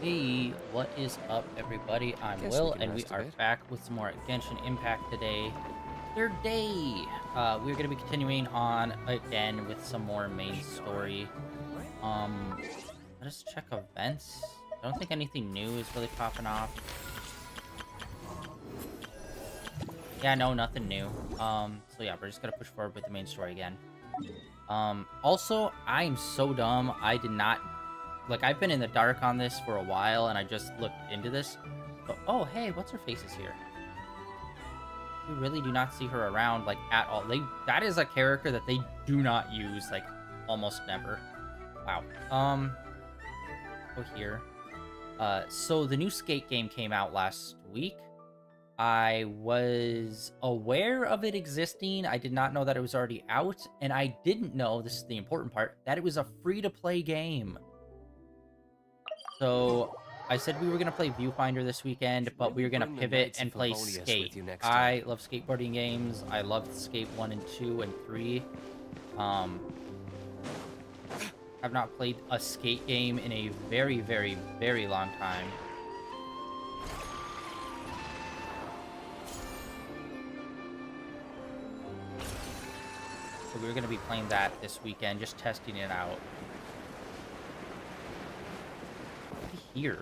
Hey, what is up, everybody? I'm Guess we Will, can and we rest a are bit. back with some more Genshin Impact today. Third day! We're going to be continuing on again with some more main story. Um, let us check events. I don't think anything new is really popping off. Yeah, no, nothing new. So yeah, we're just going to push forward with the main story again. Also, I'm so dumb. I did not like I've been in the dark on this for a while and I just looked into this. But oh hey, what's her face is here? We really do not see her around like at all. That is a character that they do not use like almost never. Wow. Go here. So the new skate game came out last week. I was aware of it existing. I did not know that it was already out, and I didn't know, this is the important part, that it was a free-to-play game. So I said we were gonna play Viewfinder this weekend, Should but we really were gonna bring the pivot Knights and of play Favonius Skate. with you next time. I love skateboarding games. I loved Skate 1 and 2 and 3. Um, I've not played a skate game in a very, very, very long time. So we were gonna be playing that this weekend, just testing it out. Here.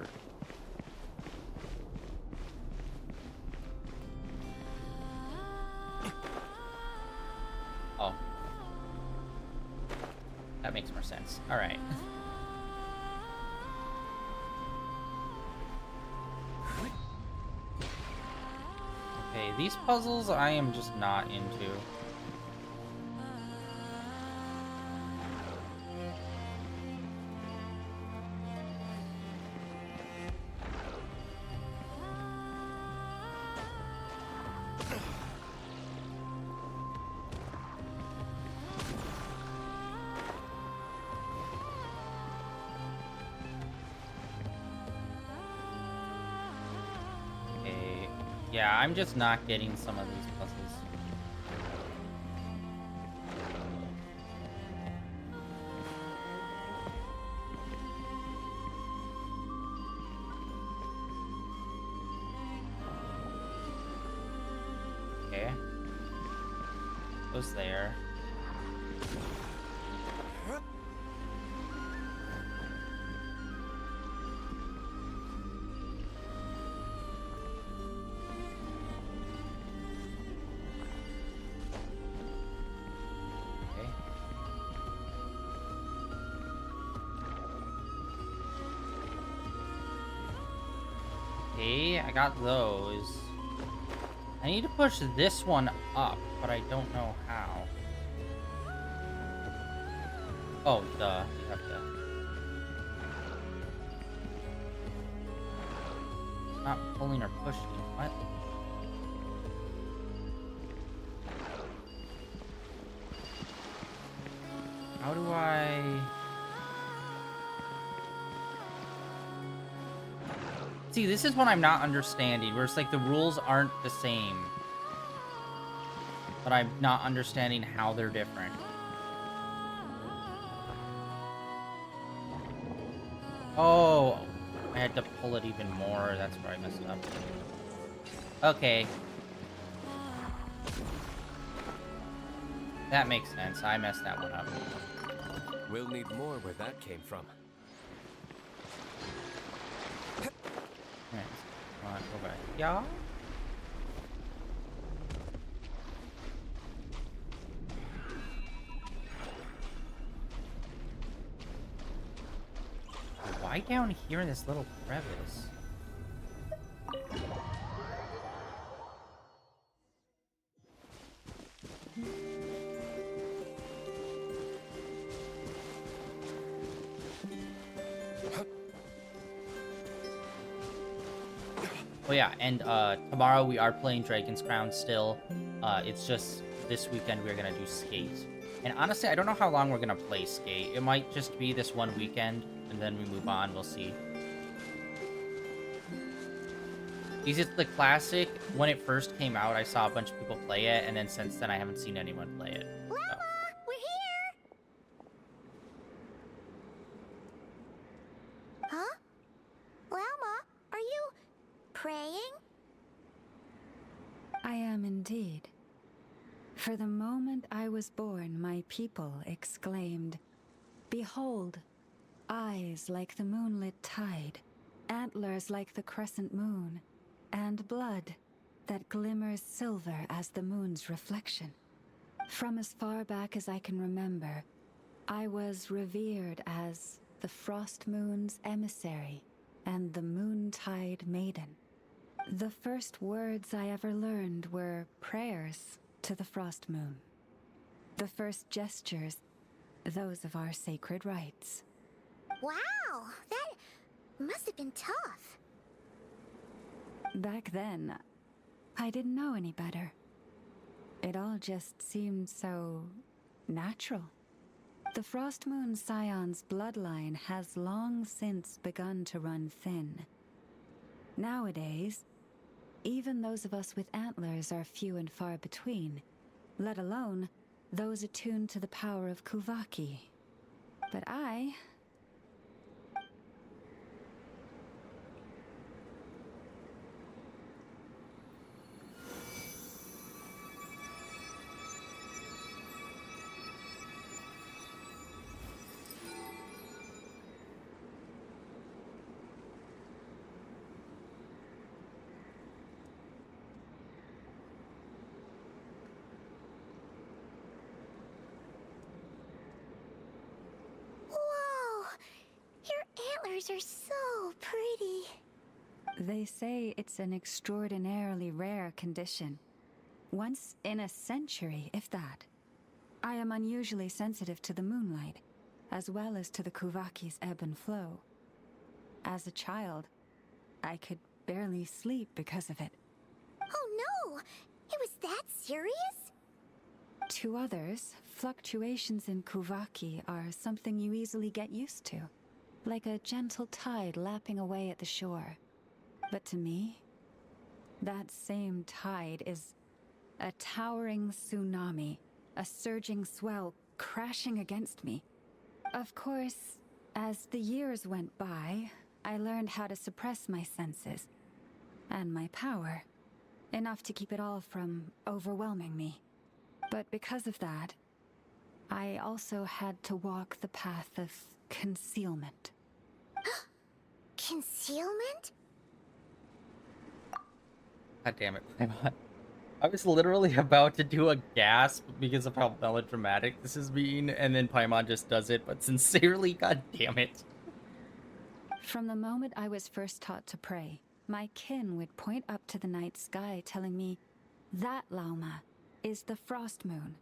Oh, that makes more sense. All right. Okay, these puzzles I am just not into. Okay. Yeah, I'm just not getting some of these puzzles. Okay. Goes there. Okay. Okay, I got those. I need to push this one up, but I don't know how. Oh, duh. You have to. Not pulling or pushing. What? How do I... See, this is what I'm not understanding, where it's like the rules aren't the same. But I'm not understanding how they're different. Oh, I had to pull it even more. That's where I messed up. Okay. That makes sense. I messed that one up. We'll need more where that came from. Alright, come on, go back. Yeah? Why down here in this little crevice? Oh yeah, and tomorrow we are playing Dragon's Crown still. It's just this weekend we're gonna do Skate. And honestly, I don't know how long we're gonna play Skate. It might just be this one weekend, and then we move on. We'll see. Because it's the classic. When it first came out, I saw a bunch of people play it, and then since then I haven't seen anyone play it. So. Llama, we're here! Huh? praying? I am indeed. For the moment I was born, my people exclaimed, "Behold, eyes like the moonlit tide, antlers like the crescent moon, and blood that glimmers silver as the moon's reflection." From as far back as I can remember, I was revered as the Frost Moon's emissary and the Moontide Maiden. The first words I ever learned were prayers to the Frost Moon. The first gestures, those of our sacred rites. Wow, that must have been tough. Back then, I didn't know any better. It all just seemed so natural. The Frost Moon Scion's bloodline has long since begun to run thin. Nowadays, even those of us with antlers are few and far between, let alone those attuned to the power of Kuvaki. But I... Whoa, your antlers are so pretty. They say it's an extraordinarily rare condition. Once in a century, if that. I am unusually sensitive to the moonlight, as well as to the Kuvaki's ebb and flow. As a child, I could barely sleep because of it. Oh no, it was that serious? To others, fluctuations in Kuvaki are something you easily get used to, like a gentle tide lapping away at the shore. But to me, that same tide is a towering tsunami, a surging swell crashing against me. Of course, as the years went by, I learned how to suppress my senses and my power, enough to keep it all from overwhelming me. But because of that, I also had to walk the path of concealment. Concealment? God damn it, Paimon. I was literally about to do a gasp because of how melodramatic this is being, and then Paimon just does it, but sincerely, god damn it. From the moment I was first taught to pray, my kin would point up to the night sky telling me, "That, Lauma, is the Frost Moon,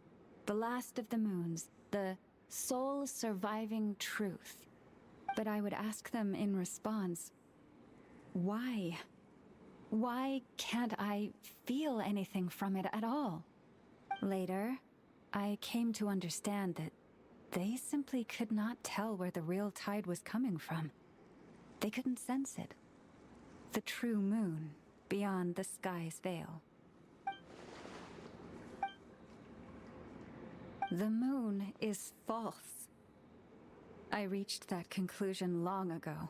the last of the moons, the sole surviving truth." But I would ask them in response, why? Why can't I feel anything from it at all? Later, I came to understand that they simply could not tell where the real tide was coming from. They couldn't sense it. The true moon beyond the sky's veil. The moon is false. I reached that conclusion long ago.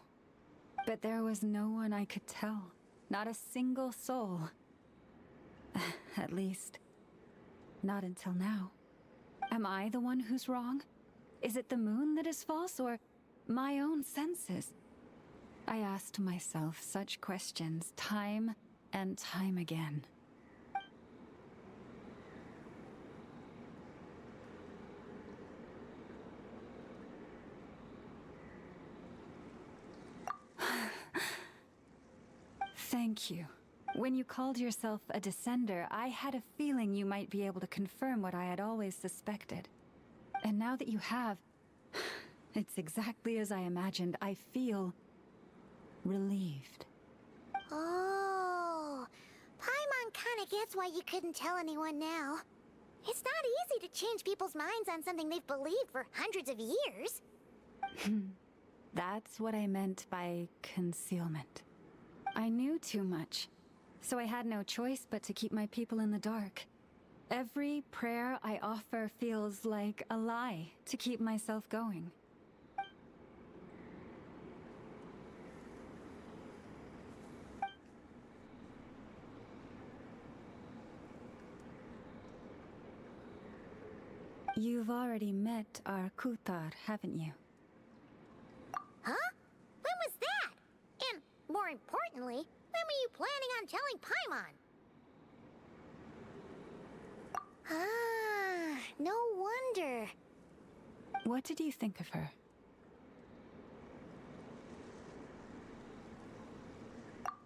But there was no one I could tell. Not a single soul. At least, not until now. Am I the one who's wrong? Is it the moon that is false, or my own senses? I asked myself such questions time and time again. Thank you. When you called yourself a descender, I had a feeling you might be able to confirm what I had always suspected. And now that you have, it's exactly as I imagined. I feel relieved. Oh, Paimon kinda gets why you couldn't tell anyone now. It's not easy to change people's minds on something they've believed for hundreds of years. That's what I meant by concealment. I knew too much, so I had no choice but to keep my people in the dark. Every prayer I offer feels like a lie to keep myself going. You've already met our Kutar, haven't you? Huh? When was that? And, more importantly, when were you planning on telling Paimon? Ah, no wonder. What did you think of her?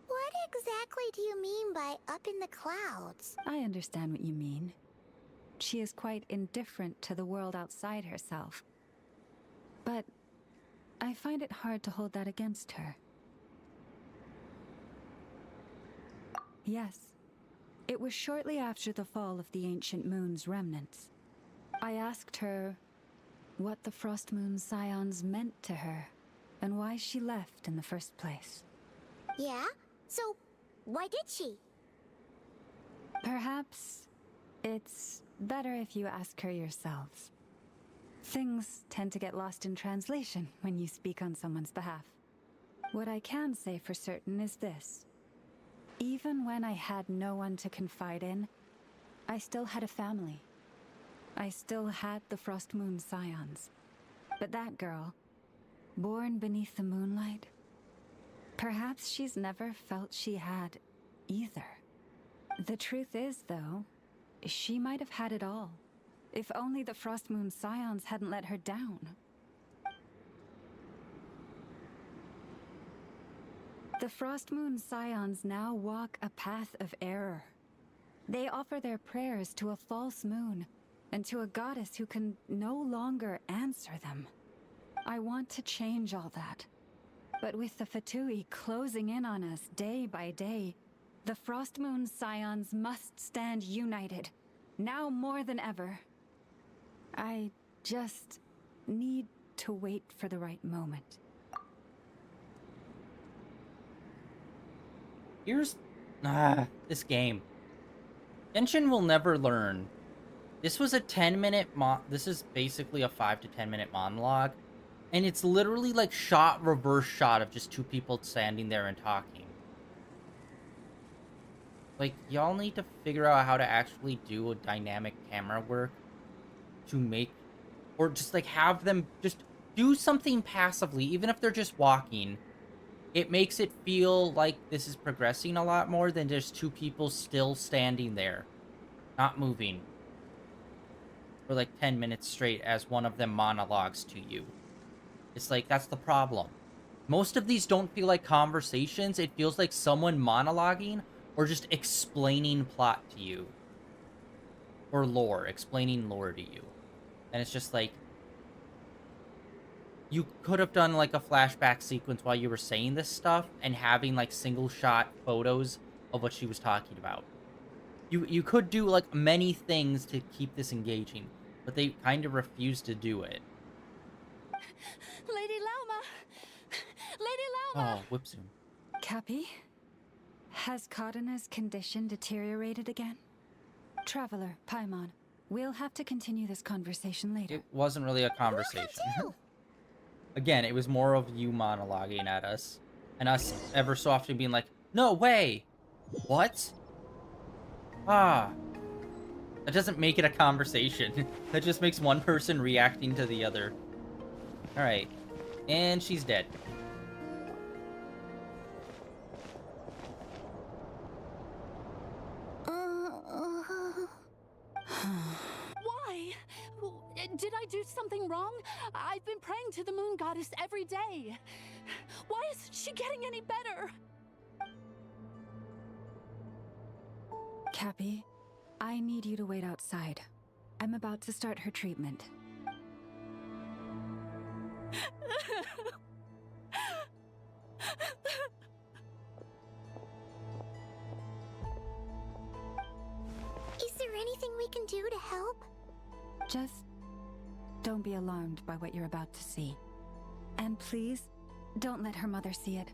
What exactly do you mean by up in the clouds? I understand what you mean. She is quite indifferent to the world outside herself. But I find it hard to hold that against her. Yes, it was shortly after the fall of the ancient moon's remnants. I asked her what the Frost Moon Scions meant to her, and why she left in the first place. Yeah? So, why did she? Perhaps it's better if you ask her yourselves. Things tend to get lost in translation when you speak on someone's behalf. What I can say for certain is this. Even when I had no one to confide in, I still had a family. I still had the Frost Moon Scions. But that girl, born beneath the moonlight, perhaps she's never felt she had either. The truth is, though, she might have had it all, if only the Frost Moon Scions hadn't let her down. The Frost Moon Scions now walk a path of error. They offer their prayers to a false moon, and to a goddess who can no longer answer them. I want to change all that. But with the Fatui closing in on us day by day, the Frost Moon Scions must stand united, now more than ever. I just need to wait for the right moment. Here's this game. Genshin will never learn. This was a 10-minute this is basically a 5 to 10-minute monologue, and it's literally like reverse shot of just two people standing there and talking. Like, y'all need to figure out how to actually do a dynamic camera work to make, or just like have them just do something passively, even if they're just walking. It makes it feel like this is progressing a lot more than just two people still standing there, not moving, for like 10 minutes straight as one of them monologues to you. It's like, that's the problem. Most of these don't feel like conversations. It feels like someone monologuing or just explaining plot to you. Or lore, explaining lore to you. And it's just like, you could have done like a flashback sequence while you were saying this stuff and having like single shot photos of what she was talking about. You could do like many things to keep this engaging, but they kind of refuse to do it. Lady Lauma! Lady Lauma! Oh, whip zoom. Cappy? Has Kadana's condition deteriorated again? Traveler, Paimon, we'll have to continue this conversation later. It wasn't really a conversation. Again, it was more of you monologuing at us, and us ever so often being like, no way! What? Ah. That doesn't make it a conversation. That just makes one person reacting to the other. Alright. And she's dead. Why? Did I do something wrong? I've been praying to the moon goddess every day. Why isn't she getting any better? Cappy, I need you to wait outside. I'm about to start her treatment. Is there anything we can do to help? Just don't be alarmed by what you're about to see. And please, don't let her mother see it.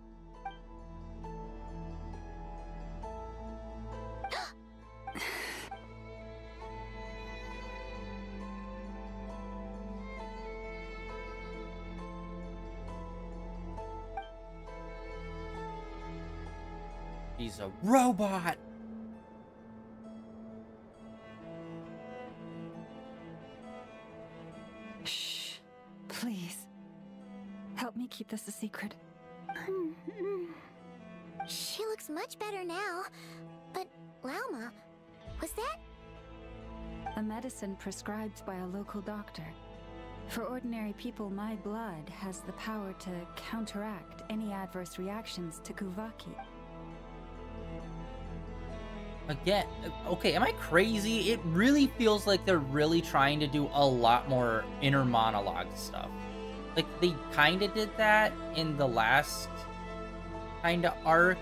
He's a robot! Please, help me keep this a secret. She looks much better now. But, Lauma, was that? A medicine prescribed by a local doctor. For ordinary people, my blood has the power to counteract any adverse reactions to Kuvaki. Again, okay, am I crazy? It really feels like they're really trying to do a lot more inner monologue stuff. Like, they kind of did that in the last kind of arc,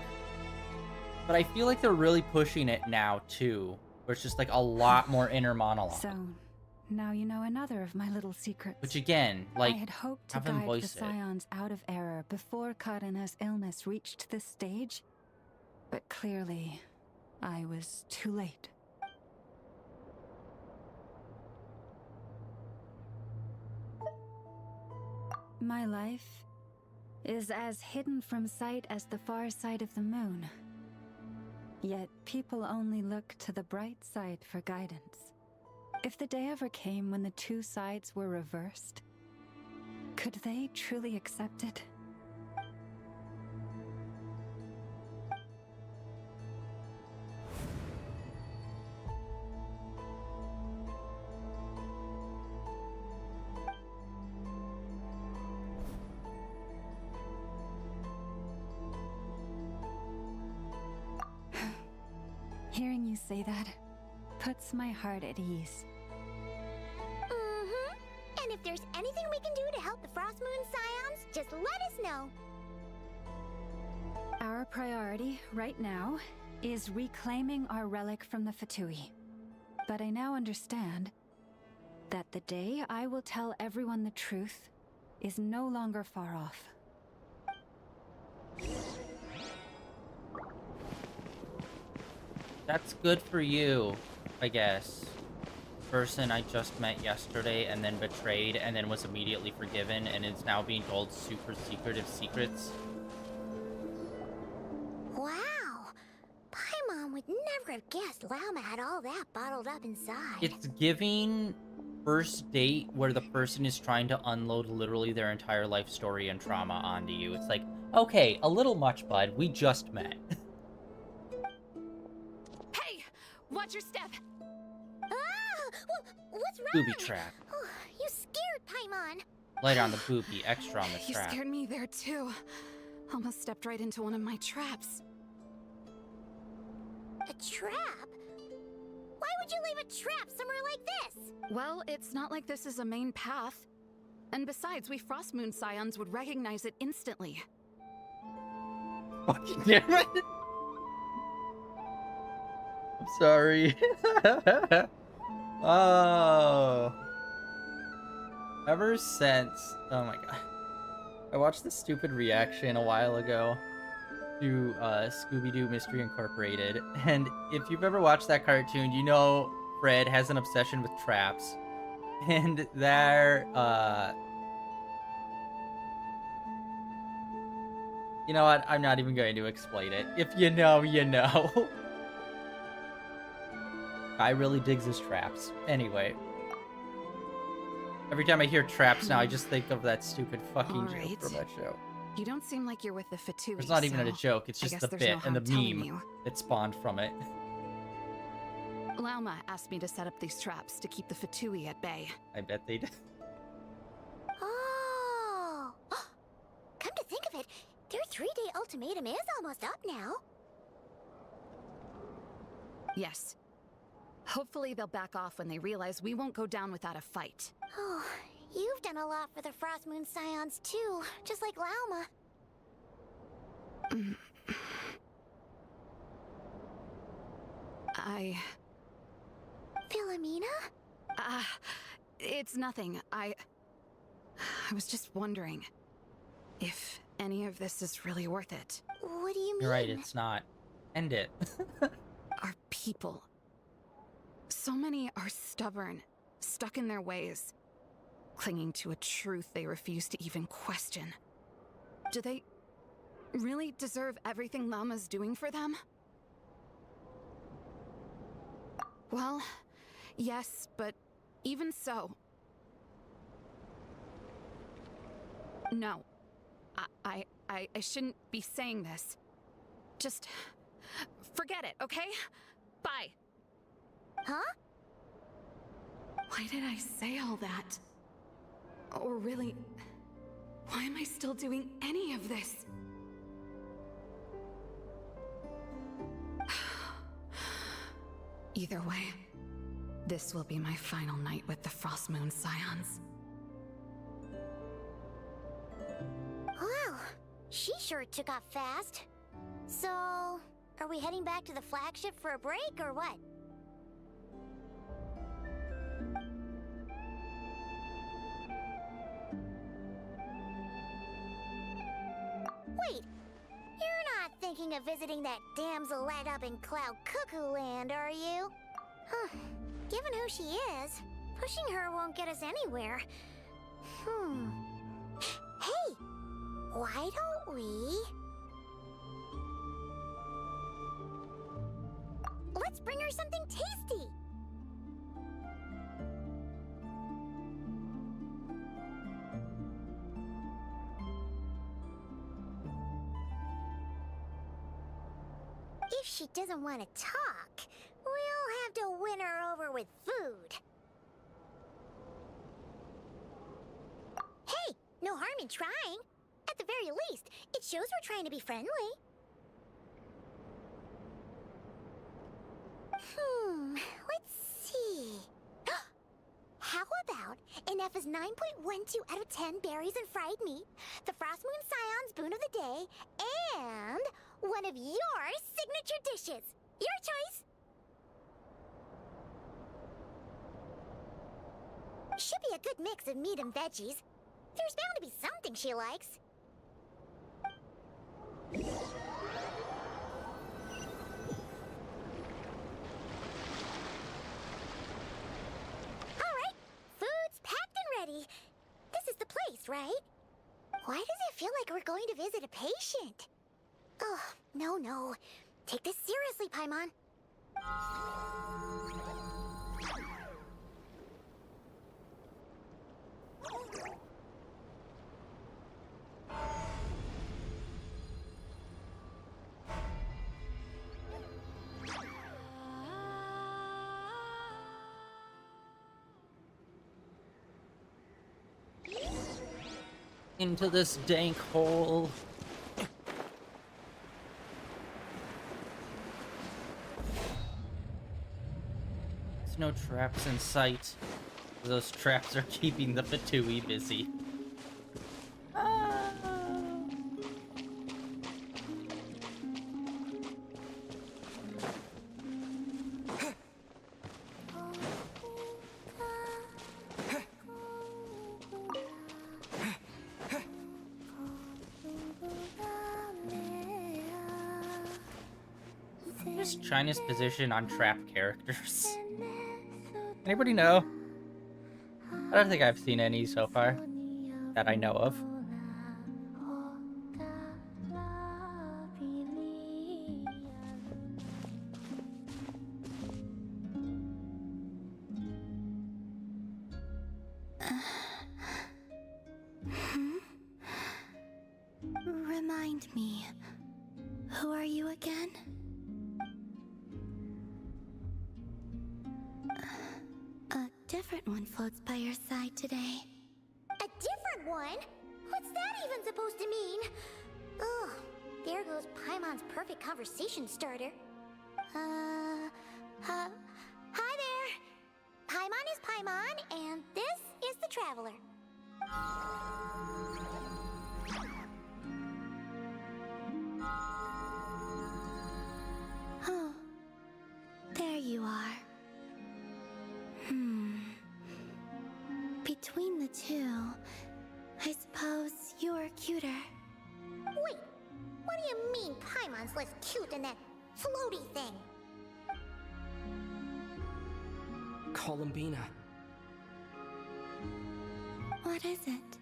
but I feel like they're really pushing it now, too, where it's just, like, a lot more inner monologue. So, now you know another of my little secrets. Which, again, like, I had hoped to have them guide the voice it. Scions out of error before Karena's illness reached this stage, but clearly, I was too late. My life is as hidden from sight as the far side of the moon. Yet people only look to the bright side for guidance. If the day ever came when the two sides were reversed, could they truly accept it? Hearing you say that puts my heart at ease. And if there's anything we can do to help the Frost Moon Scions, just let us know. Our priority right now is reclaiming our relic from the Fatui. But I now understand that the day I will tell everyone the truth is no longer far off. That's good for you, I guess. Person I just met yesterday and then betrayed and then was immediately forgiven and is now being told super secretive secrets. Wow. Paimon would never have guessed Lauma had all that bottled up inside. It's giving first date where the person is trying to unload literally their entire life story and trauma onto you. It's like, okay, a little much, bud. We just met. Hey! Watch your step! What's wrong? Booby trap. Oh, you scared Paimon. Lighter on the booby, extra on the You trap. scared me there too. Almost stepped right into one of my traps. A trap? Why would you leave a trap somewhere like this? Well, it's not like this is a main path. And besides, we Frost Moon Scions would recognize it instantly. Fucking damn it. I'm sorry. Oh. Ever since... Oh my god. I watched this stupid reaction a while ago to Scooby-Doo Mystery Incorporated. And if you've ever watched that cartoon, you know Fred has an obsession with traps. And they're, you know what? I'm not even going to explain it. If you know, you know. I really digs his traps. Anyway. Every time I hear traps now, I just think of that stupid fucking joke from that show. You don't seem like you're with the Fatui. It's not even so a joke, it's I just guess the there's bit no and the harm telling meme you. that spawned from it. Lauma asked me to set up these traps to keep the Fatui at bay. I bet they did. Oh. Come to think of it, their 3-day ultimatum is almost up now. Yes. Hopefully they'll back off when they realize we won't go down without a fight. Oh, you've done a lot for the Frost Moon Scions too, just like Lauma. Philomena? It's nothing. I was just wondering if any of this is really worth it. What do you mean? You're right, it's not. End it. Our people. So many are stubborn, stuck in their ways, clinging to a truth they refuse to even question. Do they really deserve everything Lauma's doing for them? Well, yes, but even so. No. I shouldn't be saying this. Just forget it, okay? Bye. Huh? Why did I say all that? Or really, why am I still doing any of this? Either way, this will be my final night with the Frost Moon Scions. Wow, she sure took off fast. So, are we heading back to the flagship for a break or what? Wait, you're not thinking of visiting that damsel light up in Cloud Cuckoo Land, are you? Huh, given who she is, pushing her won't get us anywhere. Hey, why don't we... Let's bring her something tasty! If she doesn't want to talk, we'll have to win her over with food. Hey, no harm in trying. At the very least, it shows we're trying to be friendly. Let's see. How about an F is 9.12 out of 10 berries and fried meat, the Frost Moon Scion's boon of the day, and one of your signature dishes. Your choice. Should be a good mix of meat and veggies. There's bound to be something she likes. Alright, food's packed and ready. This is the place, right? Why does it feel like we're going to visit a patient? Oh, no. Take this seriously, Paimon. Into this dank hole. There's no traps in sight. Those traps are keeping the Fatui busy. What is China's position on trap characters? Anybody know? I don't think I've seen any so far that I know of. Remind me, who are you again? A different one floats by your side today. A different one? What's that even supposed to mean? Ugh, there goes Paimon's perfect conversation starter. Hi there! Paimon is Paimon, and this is the Traveler. Oh, there you are. Between the two, I suppose you're cuter. Wait, what do you mean Paimon's less cute than that floaty thing? Columbina. What is it?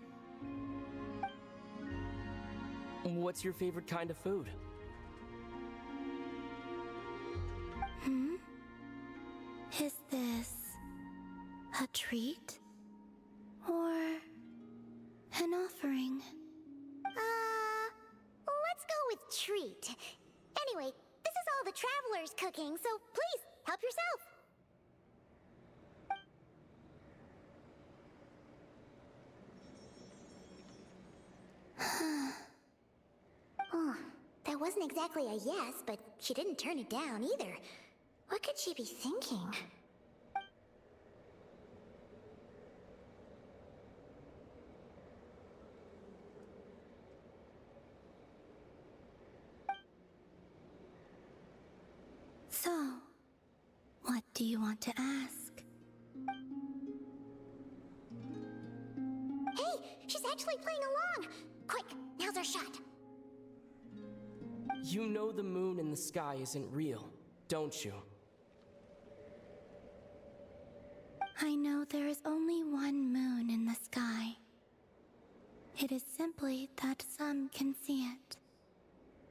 What's your favorite kind of food? Is this a treat? Or an offering? treat. Anyway, this is all the travelers cooking, so please, help yourself. Oh, that wasn't exactly a yes, but she didn't turn it down either. What could she be thinking? So, what do you want to ask? Hey, she's actually playing along! Quick, now's our shot. You know the moon in the sky isn't real, don't you? I know there is only one moon in the sky. It is simply that some can see it,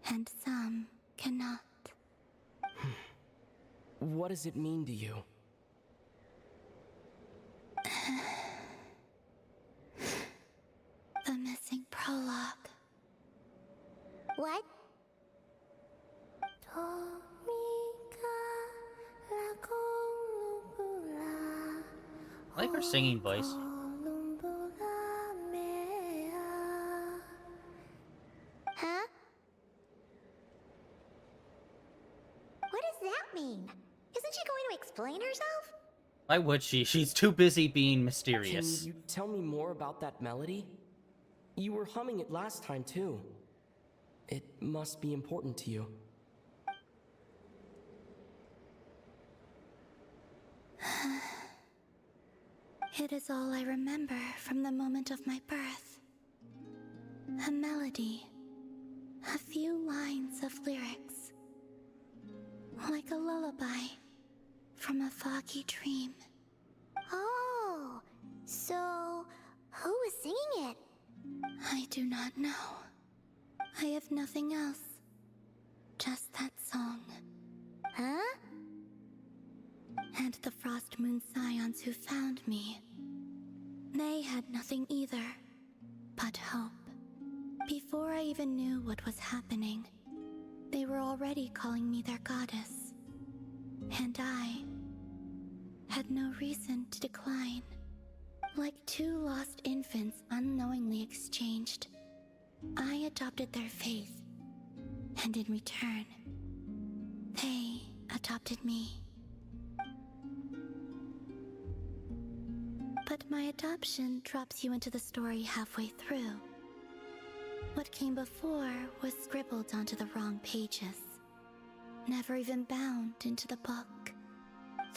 and some cannot. What does it mean to you? The missing prologue. What? I like her singing voice. Huh? What does that mean? Isn't she going to explain herself? Why would she? She's too busy being Can mysterious. you tell me more about that melody? You were humming it last time, too. It must be important to you. It is all I remember from the moment of my birth. A melody. A few lines of lyrics. Like a lullaby from a foggy dream. Oh, so who was singing it? I do not know. I have nothing else. Just that song. Huh? And the Frost Moon Scions who found me. They had nothing either, but hope. Before I even knew what was happening, they were already calling me their goddess. And I had no reason to decline. Like two lost infants unknowingly exchanged, I adopted their faith. And in return, they adopted me. But my adoption drops you into the story halfway through. What came before was scribbled onto the wrong pages, never even bound into the book.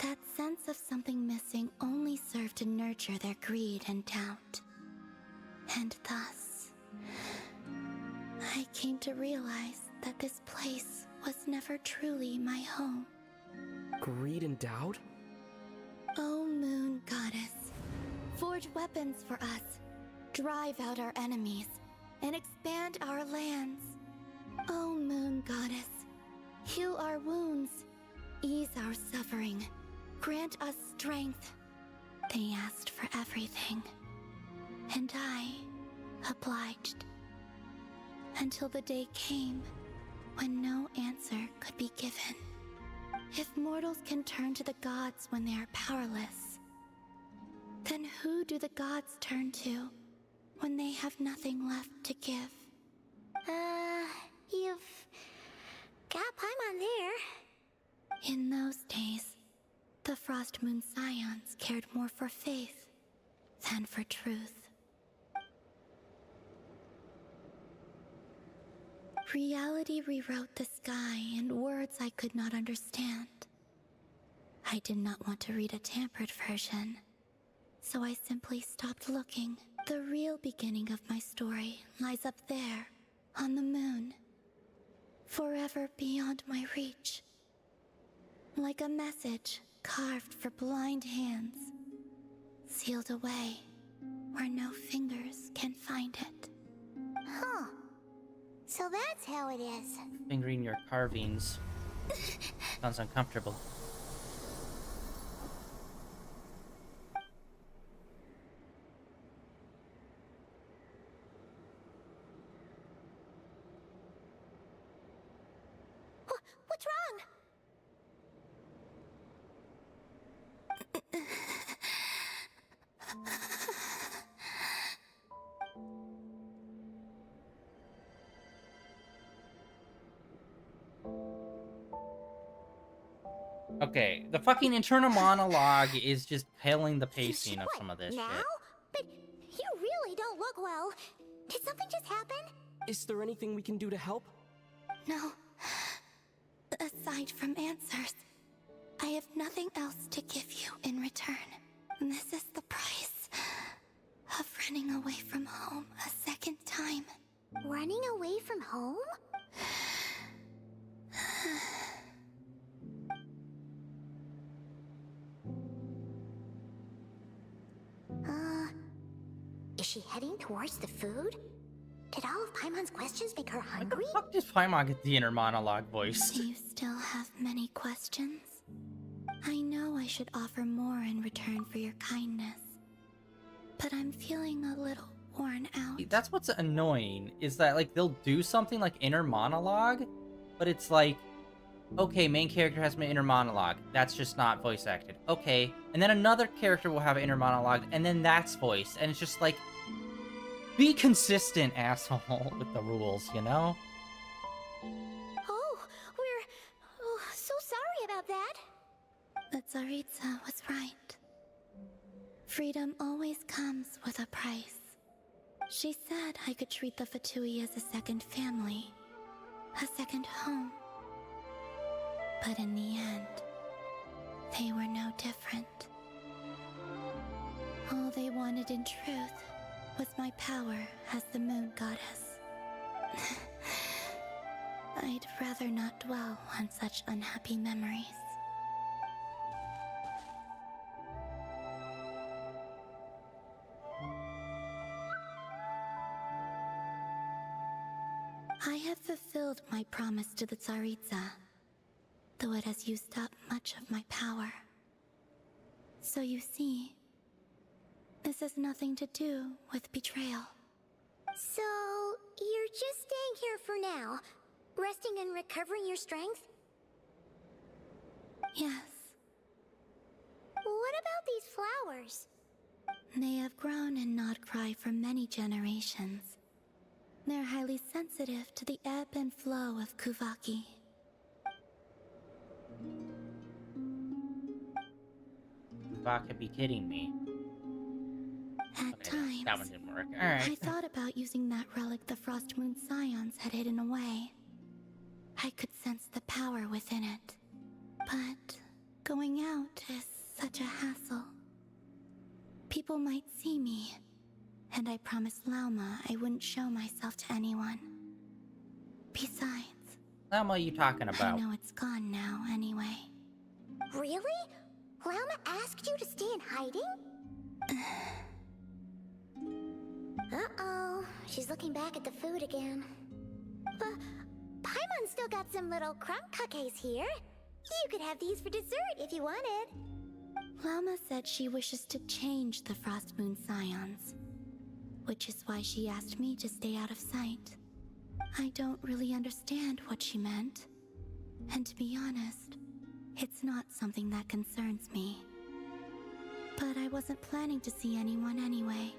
That sense of something missing only served to nurture their greed and doubt. And thus, I came to realize that this place was never truly my home. Greed and doubt? O Moon Goddess, forge weapons for us, drive out our enemies, and expand our lands. O Moon Goddess, heal our wounds, ease our suffering, grant us strength. They asked for everything, and I obliged. Until the day came when no answer could be given. If mortals can turn to the gods when they are powerless, then who do the gods turn to when they have nothing left to give? You've got Paimon there. In those days, the Frost Moon Scions cared more for faith than for truth. Reality rewrote the sky in words I could not understand. I did not want to read a tampered version, so I simply stopped looking. The real beginning of my story lies up there, on the moon, forever beyond my reach. Like a message carved for blind hands, sealed away where no fingers can find it. Huh. So that's how it is. Fingering your carvings. Sounds uncomfortable. Okay, the fucking internal monologue is just killing the pacing of What, some of this now? shit. But you really don't look well. Did something just happen? Is there anything we can do to help? No. Aside from answers, I have nothing else to give you in return. This is the price of running away from home a second time. Running away from home? Is she heading towards the food? Did all of Paimon's questions make her What hungry? the fuck does Paimon get the inner monologue voice? Do you still have many questions? I know I should offer more in return for your kindness, but I'm feeling a little worn out. That's what's annoying, is that, like, they'll do something like inner monologue, but it's like, okay, main character has an inner monologue. That's just not voice acted. Okay. And then another character will have an inner monologue, and then that's voiced. And it's just like, be consistent, asshole, with the rules, you know? Oh, so sorry about that. The Tsaritsa was right. Freedom always comes with a price. She said I could treat the Fatui as a second family, a second home. But in the end, they were no different. All they wanted in truth was my power as the moon goddess. I'd rather not dwell on such unhappy memories. I have fulfilled my promise to the Tsaritsa, though it has used up much of my power. So you see, this has nothing to do with betrayal. So, you're just staying here for now, resting and recovering your strength? Yes, What about these flowers? they have grown in Nod Cry for many generations. They're highly sensitive to the ebb and flow of Kuvaki. Fuck, could be kidding me. At Okay, that one times, didn't work. I Alright. thought about using that relic the Frost Moon Scions had hidden away. I could sense the power within it. But going out is such a hassle. People might see me, and I promised Lauma I wouldn't show myself to anyone. Besides, What are you talking I about? know it's gone now anyway. Really? Lauma asked you to stay in hiding? Uh-oh, she's looking back at the food again. But Paimon's still got some little crumb cookies here. You could have these for dessert if you wanted. Lauma said she wishes to change the Frost Moon Scions, which is why she asked me to stay out of sight. I don't really understand what she meant, and to be honest, it's not something that concerns me. But I wasn't planning to see anyone anyway.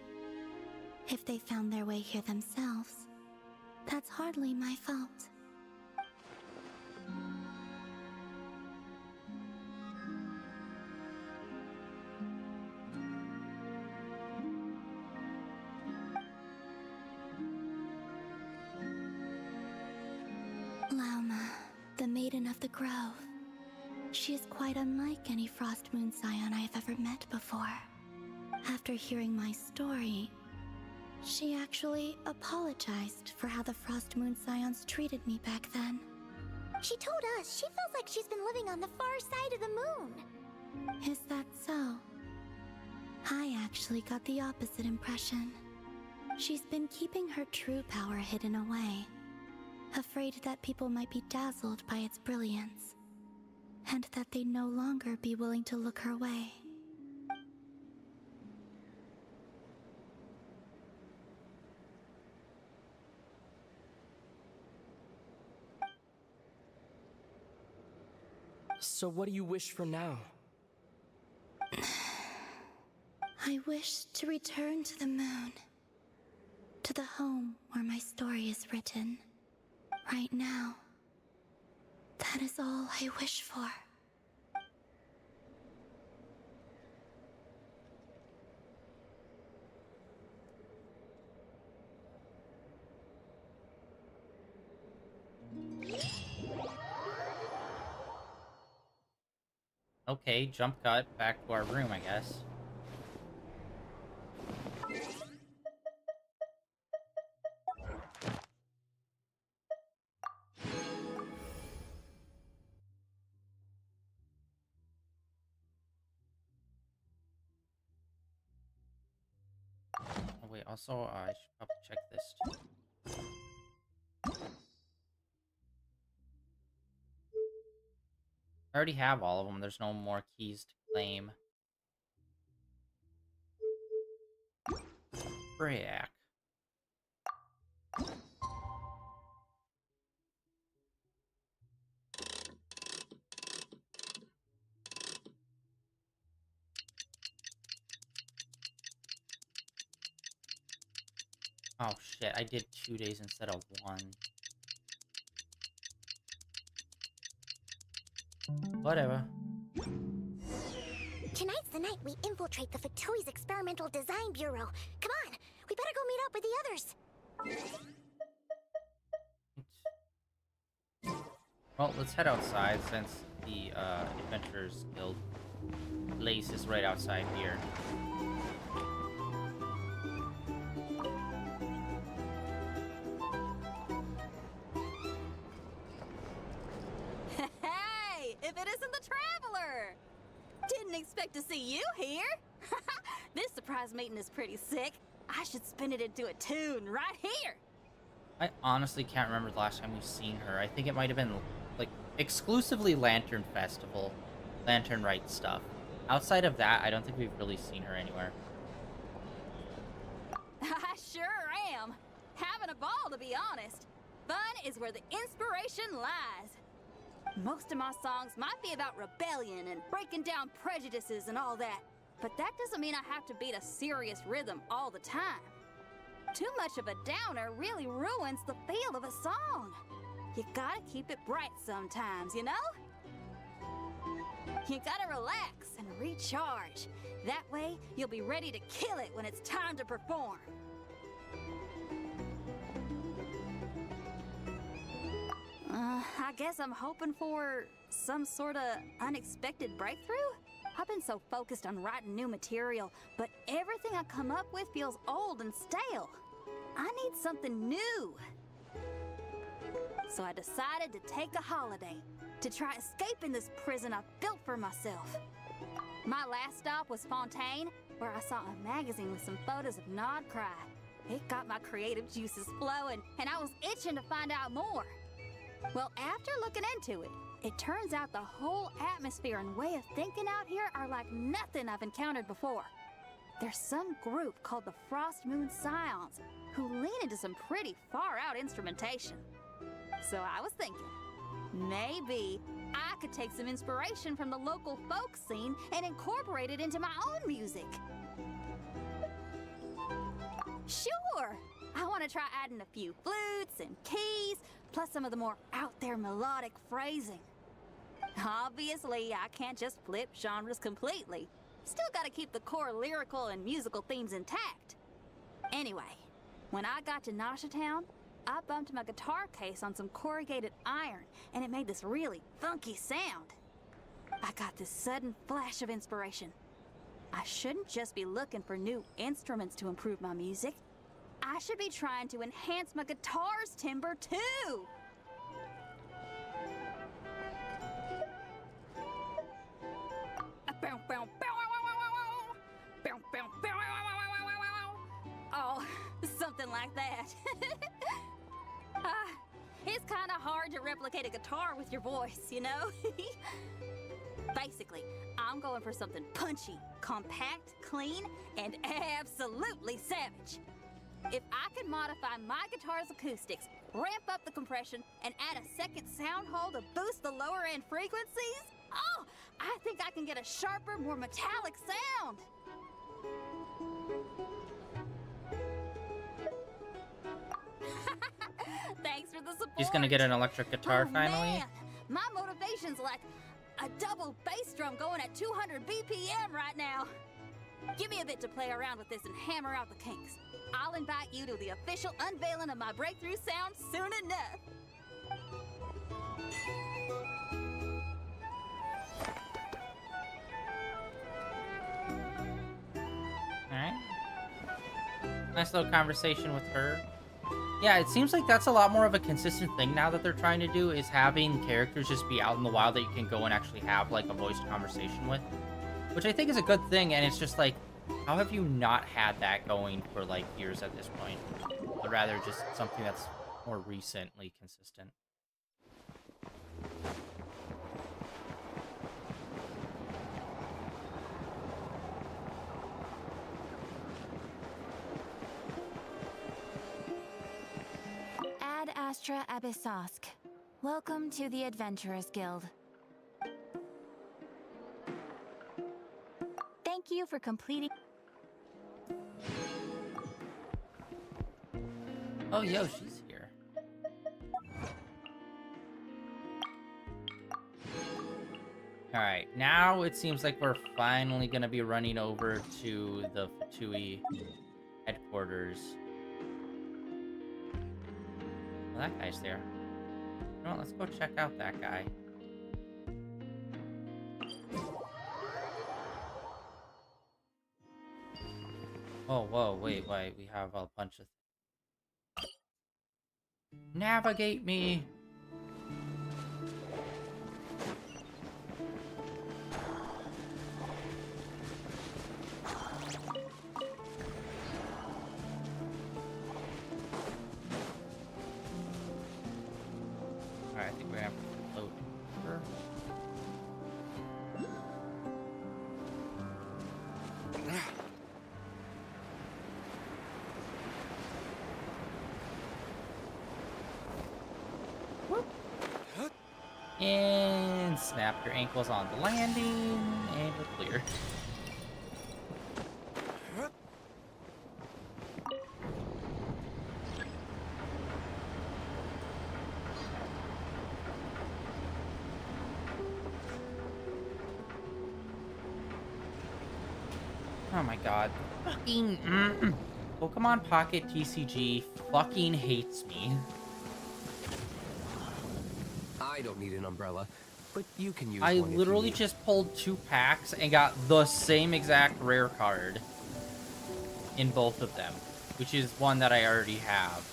If they found their way here themselves, that's hardly my fault. Lauma, the Maiden of the Grove. She is quite unlike any Frost Moon Scion I have ever met before. After hearing my story, she actually apologized for how the Frost Moon Scions treated me back then. She told us she feels like she's been living on the far side of the moon. Is that so? I actually got the opposite impression. She's been keeping her true power hidden away, afraid that people might be dazzled by its brilliance, and that they'd no longer be willing to look her way. So what do you wish for now? wish to return to the moon. To the home where my story is written. Right now. That is all I wish for. Okay, jump cut back to our room, I guess. Oh wait, also I should probably check this too. I already have all of them. There's no more keys to claim. Frick. Oh shit, I did 2 days instead of 1. Whatever. Tonight's the night we infiltrate the Fatoi's Experimental Design Bureau. Come on, we better go meet up with the others. Well, let's head outside since the Adventurers Guild place is right outside here. Hey, if it isn't the Traveler! Didn't expect to see you here. This surprise meeting is pretty sick. I should spin it into a tune right here. I honestly can't remember the last time we've seen her. I think it might have been, like, exclusively Lantern Festival, Lantern Rite stuff. Outside of that, I don't think we've really seen her anywhere. I sure am. Having a ball, to be honest. Fun is where the inspiration lies. Most of my songs might be about rebellion and breaking down prejudices and all that, but that doesn't mean I have to beat a serious rhythm all the time. Too much of a downer really ruins the feel of a song. You gotta keep it bright sometimes, you know? You gotta relax and recharge. That way, you'll be ready to kill it when it's time to perform. I guess I'm hoping for some sort of unexpected breakthrough? I've been so focused on writing new material, but everything I come up with feels old and stale. I need something new. So I decided to take a holiday to try escaping this prison I've built for myself. My last stop was Fontaine, where I saw a magazine with some photos of Nodcry. It got my creative juices flowing, and I was itching to find out more. Well, after looking into it, it turns out the whole atmosphere and way of thinking out here are like nothing I've encountered before. There's some group called the Frost Moon Scions who lean into some pretty far-out instrumentation. So I was thinking, maybe I could take some inspiration from the local folk scene and incorporate it into my own music. Sure! I want to try adding a few flutes and keys, plus some of the more out-there melodic phrasing. Obviously, I can't just flip genres completely. Still gotta keep the core lyrical and musical themes intact. Anyway, when I got to Nasha Town, I bumped my guitar case on some corrugated iron, and it made this really funky sound. I got this sudden flash of inspiration. I shouldn't just be looking for new instruments to improve my music. I should be trying to enhance my guitar's timbre too. Oh, something like that. It's kind of hard to replicate a guitar with your voice, you know? Basically, I'm going for something punchy, compact, clean, and absolutely savage. If I can modify my guitar's acoustics, ramp up the compression, and add a second sound hole to boost the lower end frequencies, oh, I think I can get a sharper, more metallic sound. Thanks for the support. She's gonna get an electric guitar Oh, finally. Man. My motivation's like a double bass drum going at 200 BPM right now. Give me a bit to play around with this and hammer out the kinks. I'll invite you to the official unveiling of my breakthrough sound soon enough. Alright. Nice little conversation with her. Yeah, it seems like that's a lot more of a consistent thing now that they're trying to do, is having characters just be out in the wild that you can go and actually have, like, a voiced conversation with. Which I think is a good thing, and it's just like, how have you not had that going for, like, years at this point? But rather just something that's more recently consistent. Ad Astra Abyssosk. Welcome to the Adventurers Guild. Thank you for completing. Oh, yo, she's here. Alright, now it seems like we're finally gonna be running over to the Fatui headquarters. Well, that guy's there. You know what, let's go check out that guy. Oh, whoa, wait, we have a bunch of... Navigate me! Alright, I think we're gonna have to float over. And snap your ankles on the landing, and we're clear. Oh my god. Fucking Pokemon Pocket TCG fucking hates me. I don't need an umbrella, but you can use I one if you literally need. just pulled 2 packs and got the same exact rare card in both of them, which is one that I already have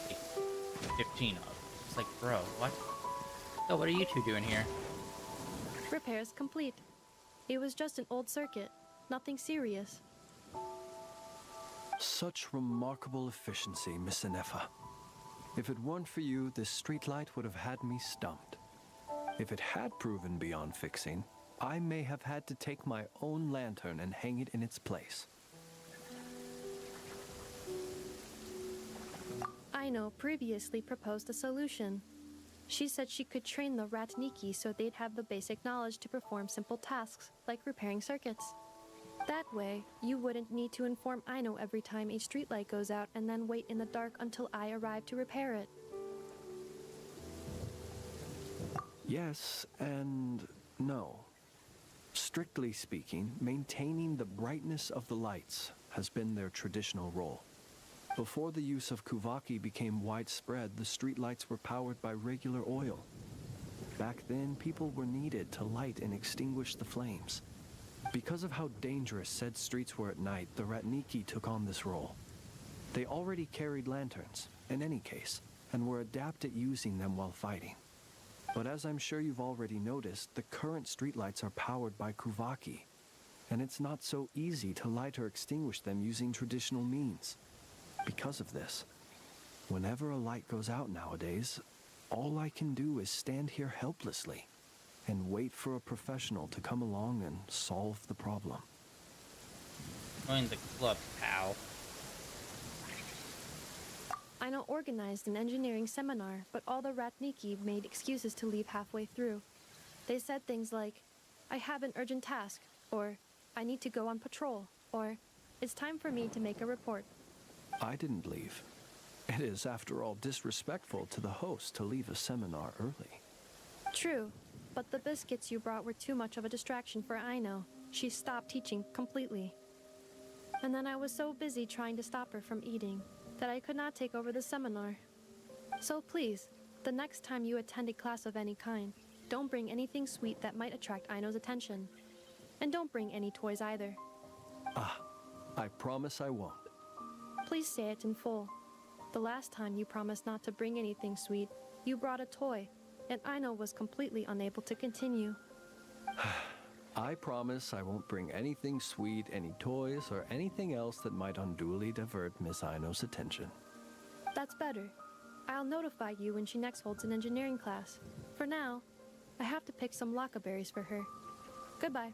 like 15 of. It's like, bro, what? So what are you two doing here? Repairs complete. It was just an old circuit. Nothing serious. Such remarkable efficiency, Miss Inefa. If it weren't for you, this streetlight would have had me stumped. If it had proven beyond fixing, I may have had to take my own lantern and hang it in its place. Aino previously proposed a solution. She said she could train the Ratniki so they'd have the basic knowledge to perform simple tasks, like repairing circuits. That way, you wouldn't need to inform Aino every time a streetlight goes out and then wait in the dark until I arrive to repair it. Yes and no. Strictly speaking, maintaining the brightness of the lights has been their traditional role. Before the use of Kuvaki became widespread, the streetlights were powered by regular oil. Back then, people were needed to light and extinguish the flames. Because of how dangerous said streets were at night, the Ratniki took on this role. They already carried lanterns, in any case, and were adept at using them while fighting. But as I'm sure you've already noticed, the current streetlights are powered by Kuvaki, and it's not so easy to light or extinguish them using traditional means. Because of this, whenever a light goes out nowadays, all I can do is stand here helplessly and wait for a professional to come along and solve the problem. Join the club, pal. Aino organized an engineering seminar, but all the Ratniki made excuses to leave halfway through. They said things like, I have an urgent task, or I need to go on patrol, or It's time for me to make a report. I didn't leave. It is, after all, disrespectful to the host to leave a seminar early. True, but the biscuits you brought were too much of a distraction for Aino. She stopped teaching completely. And then I was so busy trying to stop her from eating that I could not take over the seminar. So please, the next time you attend a class of any kind, don't bring anything sweet that might attract Aino's attention. And don't bring any toys either. Ah, I promise I won't. Please say it in full. The last time you promised not to bring anything sweet, you brought a toy, and Aino was completely unable to continue. I promise I won't bring anything sweet, any toys, or anything else that might unduly divert Miss Aino's attention. That's better. I'll notify you when she next holds an engineering class. For now, I have to pick some laka berries for her. Goodbye.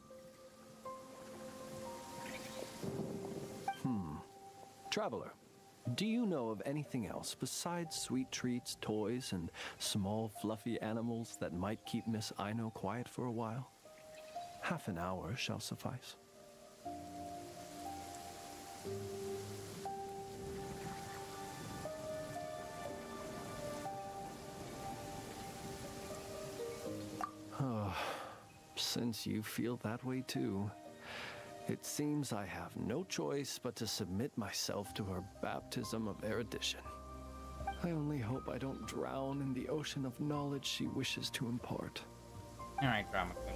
Traveler, do you know of anything else besides sweet treats, toys, and small fluffy animals that might keep Miss Aino quiet for a while? Half an hour shall suffice. Oh, since you feel that way too, it seems I have no choice but to submit myself to her baptism of erudition. I only hope I don't drown in the ocean of knowledge she wishes to impart. Alright, Drama Queen.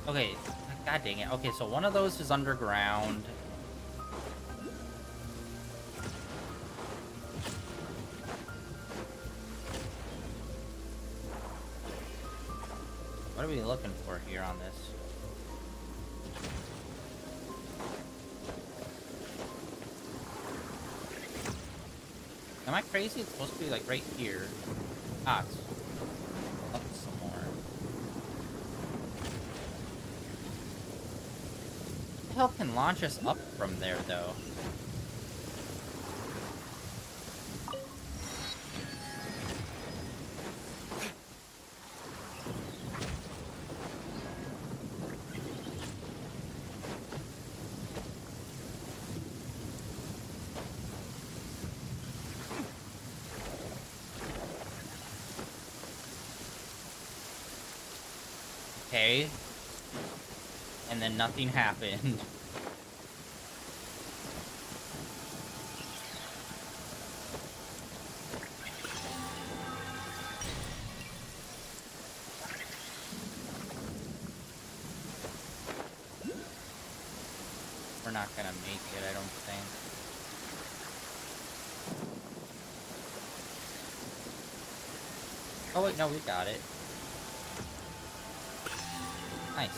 Okay, god dang it. Okay, so one of those is underground. What are we looking for here on this? Am I crazy? It's supposed to be like right here. Ah, it's up some more. What the hell can launch us up from there, though? Okay. And then nothing happened. We're not gonna make it, I don't think. Oh wait, no, we got it. Nice.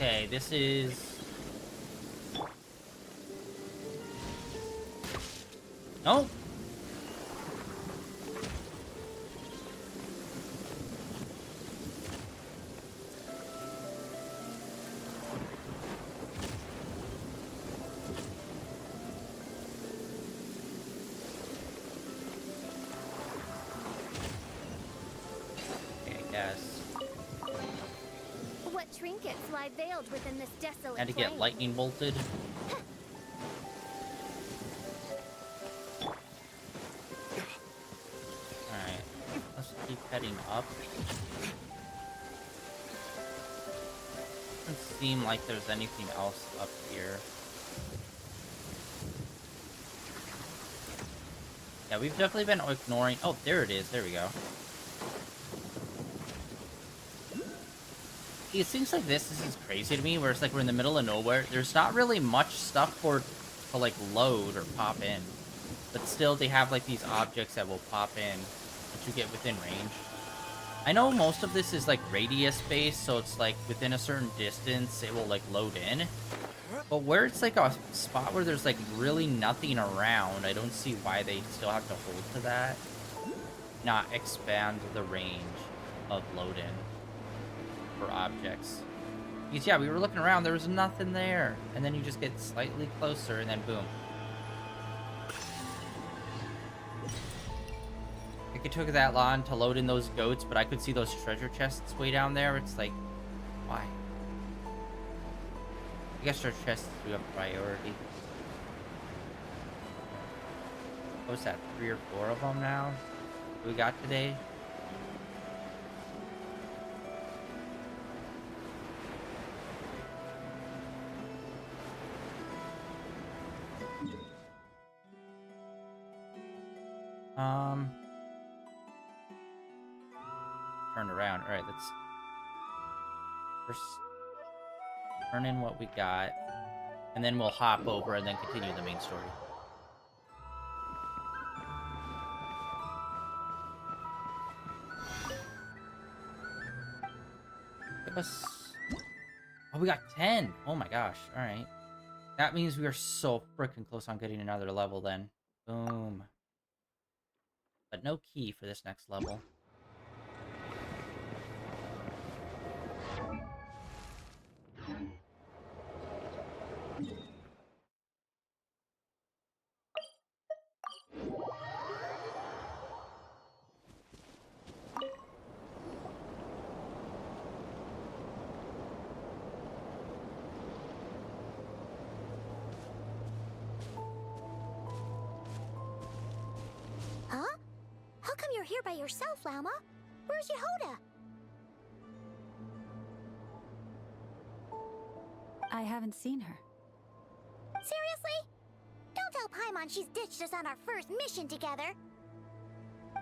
Okay, this is... No! Okay, I guess. What trinkets lie veiled within this desolate Had to get plain? lightning bolted. Alright, let's keep heading up. Doesn't seem like there's anything else up here. Yeah, we've definitely been ignoring... Oh, there it is. There we go. It seems like this is crazy to me, where it's like we're in the middle of nowhere. There's not really much stuff to like load or pop in. But still, they have like these objects that will pop in once you get within range. I know most of this is like radius based, so it's like within a certain distance, it will like load in. But where it's like a spot where there's like really nothing around, I don't see why they still have to hold to that. Not expand the range of load in for objects. Because yeah, we were looking around, there was nothing there. And then you just get slightly closer and then boom. Like it took that long to load in those goats, but I could see those treasure chests way down there. It's like, why? I guess treasure chests do have priority. What's that, 3 or 4 of them now? We got today? Turned around. Alright, let's first turn in what we got, and then we'll hop over and then continue the main story. Give us... Oh, we got 10! Oh my gosh, alright. That means we are so freaking close on getting another level then. Boom. But no key for this next level. Huh? How come you're here by yourself, Lama? Where's Yehoda? I haven't seen her. Seriously? Don't tell Paimon she's ditched us on our first mission together.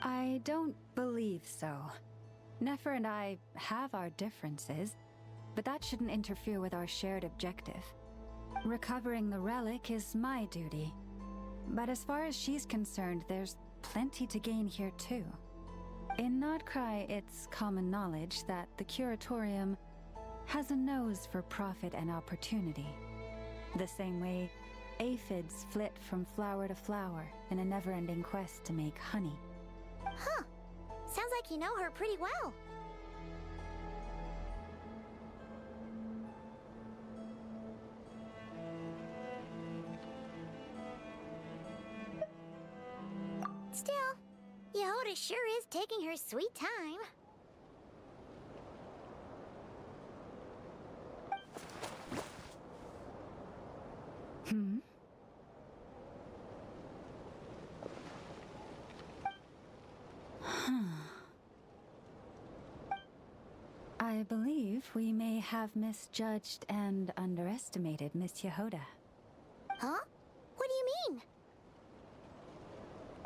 I don't believe so. Nefer and I have our differences, but that shouldn't interfere with our shared objective. Recovering the relic is my duty. But as far as she's concerned, there's plenty to gain here too. In Nodcry, it's common knowledge that the Curatorium has a nose for profit and opportunity. The same way aphids flit from flower to flower in a never-ending quest to make honey. Huh. Sounds like you know her pretty well. Still, Yehoda sure is taking her sweet time. I believe we may have misjudged and underestimated Miss Yehoda. Huh? What do you mean?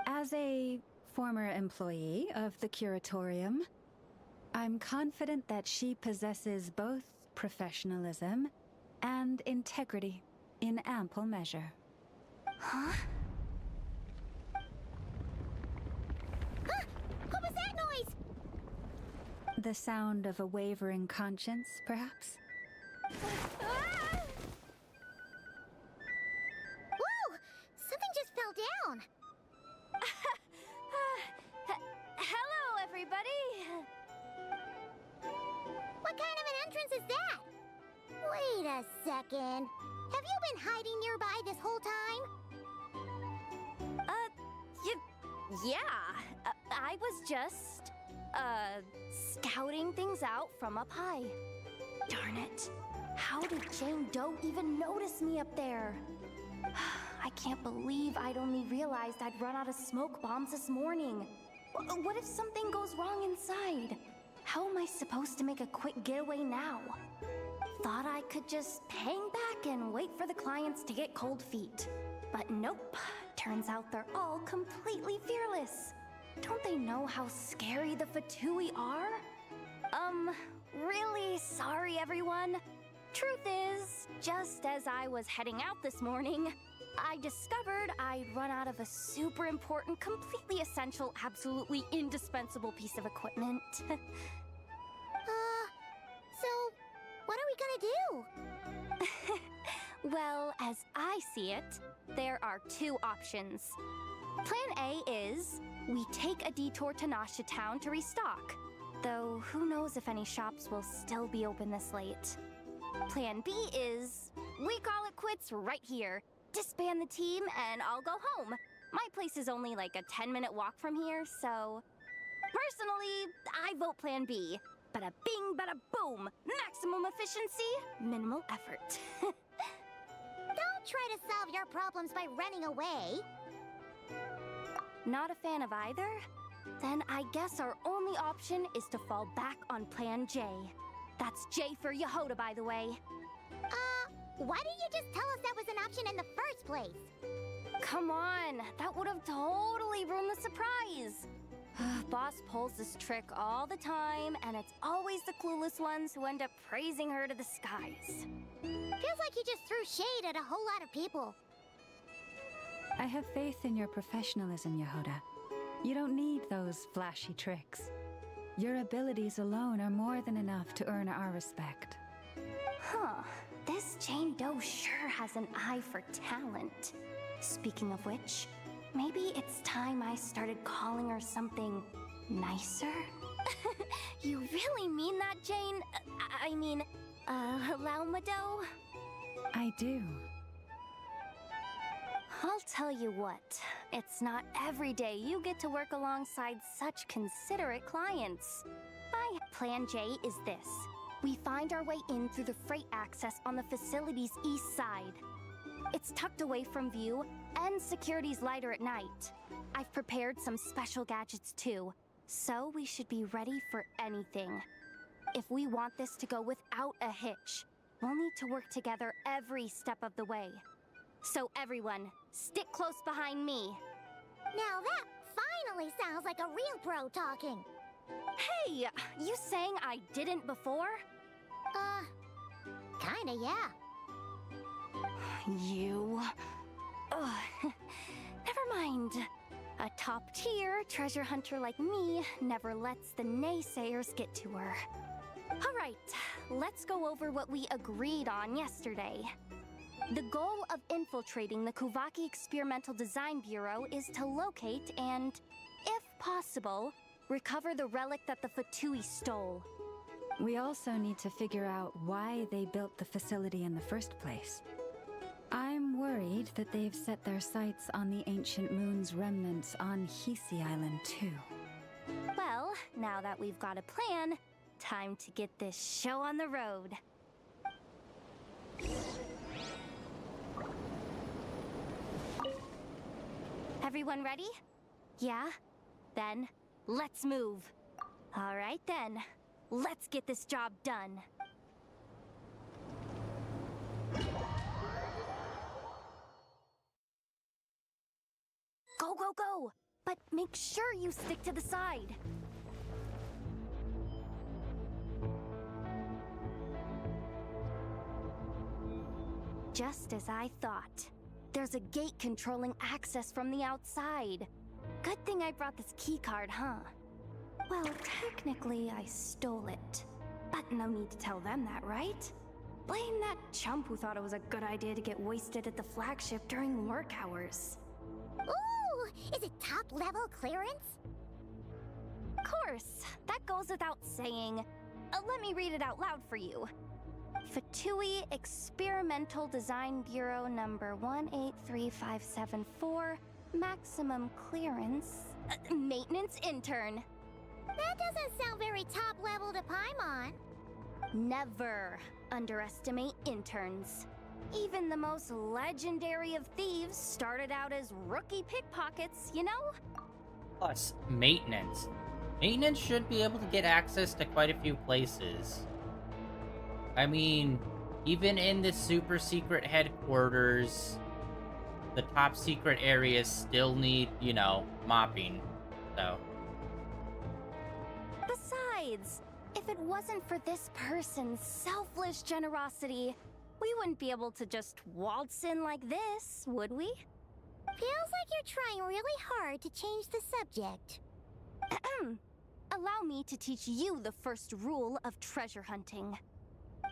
As a former employee of the Curatorium, I'm confident that she possesses both professionalism and integrity in ample measure. Huh? Huh? What was that noise? The sound of a wavering conscience, perhaps? Ah! Whoa! Something just fell down. Hello, everybody! What kind of an entrance is that? Wait a second. Have you been hiding nearby this whole time? Yeah. I was just, scouting things out from up high. Darn it. How did Jane Doe even notice me up there? I can't believe I'd only realized I'd run out of smoke bombs this morning. What if something goes wrong inside? How am I supposed to make a quick getaway now? Thought I could just hang back and wait for the clients to get cold feet. But nope. Turns out they're all completely fearless. Don't they know how scary the Fatui are? Really sorry, everyone. Truth is, just as I was heading out this morning, I discovered I'd run out of a super important, completely essential, absolutely indispensable piece of equipment. So, what are we gonna do? Well, as I see it, there are two options. Plan A is we take a detour to Nasha Town to restock, though who knows if any shops will still be open this late. Plan B is we call it quits right here, disband the team, and I'll go home. My place is only like a 10-minute walk from here, so... Personally, I vote Plan B. Bada bing, bada boom! Maximum efficiency, minimal effort. Don't try to solve your problems by running away. Not a fan of either? Then I guess our only option is to fall back on Plan J. That's J for Yehoda, by the way. Why didn't you just tell us that was an option in the first place? Come on, that would have totally ruined the surprise. Boss pulls this trick all the time, and it's always the clueless ones who end up praising her to the skies. Feels like you just threw shade at a whole lot of people. I have faith in your professionalism, Yehoda. You don't need those flashy tricks. Your abilities alone are more than enough to earn our respect. Huh. This Jane Doe sure has an eye for talent. Speaking of which, maybe it's time I started calling her something nicer? You really mean that, Jane? Laumado? I do. I'll tell you what, it's not every day you get to work alongside such considerate clients. My Plan J is this. We find our way in through the freight access on the facility's east side. It's tucked away from view, and security's lighter at night. I've prepared some special gadgets too, so we should be ready for anything. If we want this to go without a hitch, we'll need to work together every step of the way. So everyone, stick close behind me. Now that finally sounds like a real pro talking. Hey, you saying I didn't before? Kinda, yeah. You... Ugh. Never mind. A top-tier treasure hunter like me never lets the naysayers get to her. Alright, let's go over what we agreed on yesterday. The goal of infiltrating the Kuvaki Experimental Design Bureau is to locate and, if possible, recover the relic that the Fatui stole. We also need to figure out why they built the facility in the first place. I'm worried that they've set their sights on the ancient moon's remnants on Hisi Island too. Well, now that we've got a plan, time to get this show on the road. Everyone ready? Yeah? Then, let's move. All right then, let's get this job done. Go, go, go! But make sure you stick to the side. Just as I thought. There's a gate controlling access from the outside. Good thing I brought this keycard, huh? Well, technically I stole it. But no need to tell them that, right? Blame that chump who thought it was a good idea to get wasted at the flagship during work hours. Ooh! Is it top-level clearance? Of course, that goes without saying. Let me read it out loud for you. Fatui Experimental Design Bureau number 183574, maximum clearance, maintenance intern. That doesn't sound very top-level to Paimon. Never underestimate interns. Even the most legendary of thieves started out as rookie pickpockets, you know? Plus, maintenance. Maintenance should be able to get access to quite a few places. I mean, even in this super secret headquarters, the top secret areas still need, you know, mopping. So. Besides, if it wasn't for this person's selfless generosity, we wouldn't be able to just waltz in like this, would we? Feels like you're trying really hard to change the subject. Allow me to teach you the first rule of treasure hunting.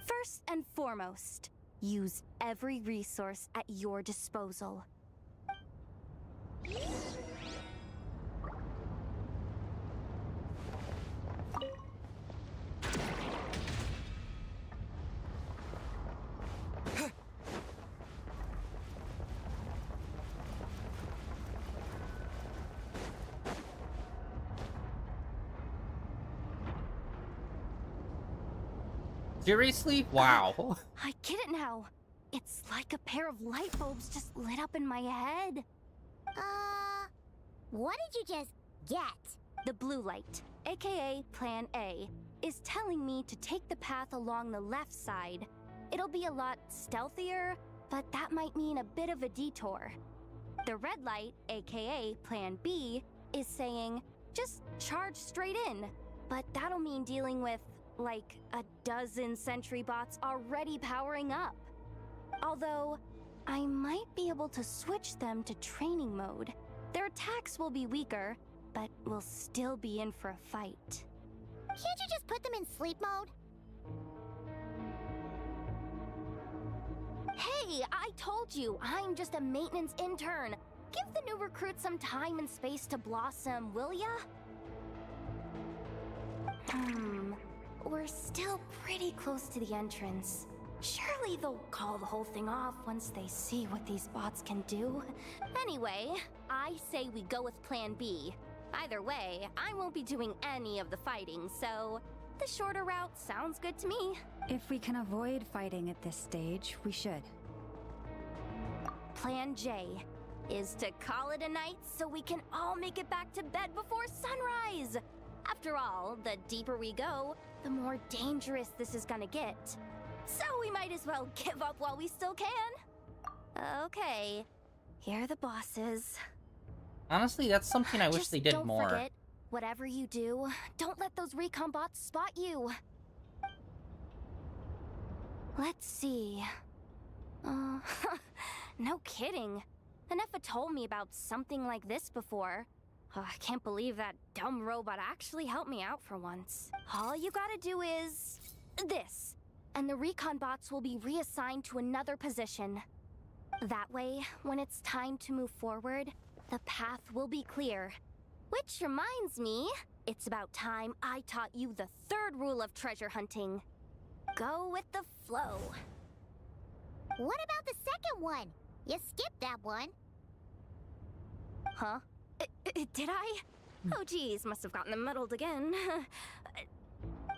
First and foremost, use every resource at your disposal. Seriously? Wow. I get it now. It's like a pair of light bulbs just lit up in my head. What did you just get? The blue light, aka Plan A, is telling me to take the path along the left side. It'll be a lot stealthier, but that might mean a bit of a detour. The red light, aka Plan B, is saying, just charge straight in, but that'll mean dealing with, like, a dozen sentry bots already powering up. Although, I might be able to switch them to training mode. Their attacks will be weaker, but we'll still be in for a fight. Can't you just put them in sleep mode? Hey, I told you, I'm just a maintenance intern. Give the new recruits some time and space to blossom, will ya? We're still pretty close to the entrance. Surely they'll call the whole thing off once they see what these bots can do. Anyway, I say we go with Plan B. Either way, I won't be doing any of the fighting, so the shorter route sounds good to me. If we can avoid fighting at this stage, we should. Plan J is to call it a night so we can all make it back to bed before sunrise. After all, the deeper we go, the more dangerous this is gonna get. So we might as well give up while we still can. Okay, here are the bosses. Honestly, that's something I wish they did don't more. Forget, whatever you do, don't let those recon bots spot you. Let's see. No kidding. Anefa told me about something like this before. I can't believe that dumb robot actually helped me out for once. All you gotta do is this, and the recon bots will be reassigned to another position. That way, when it's time to move forward, the path will be clear. Which reminds me, it's about time I taught you the third rule of treasure hunting. Go with the flow. What about the second one? You skipped that one. Huh? Did I? Oh geez, must have gotten them muddled again.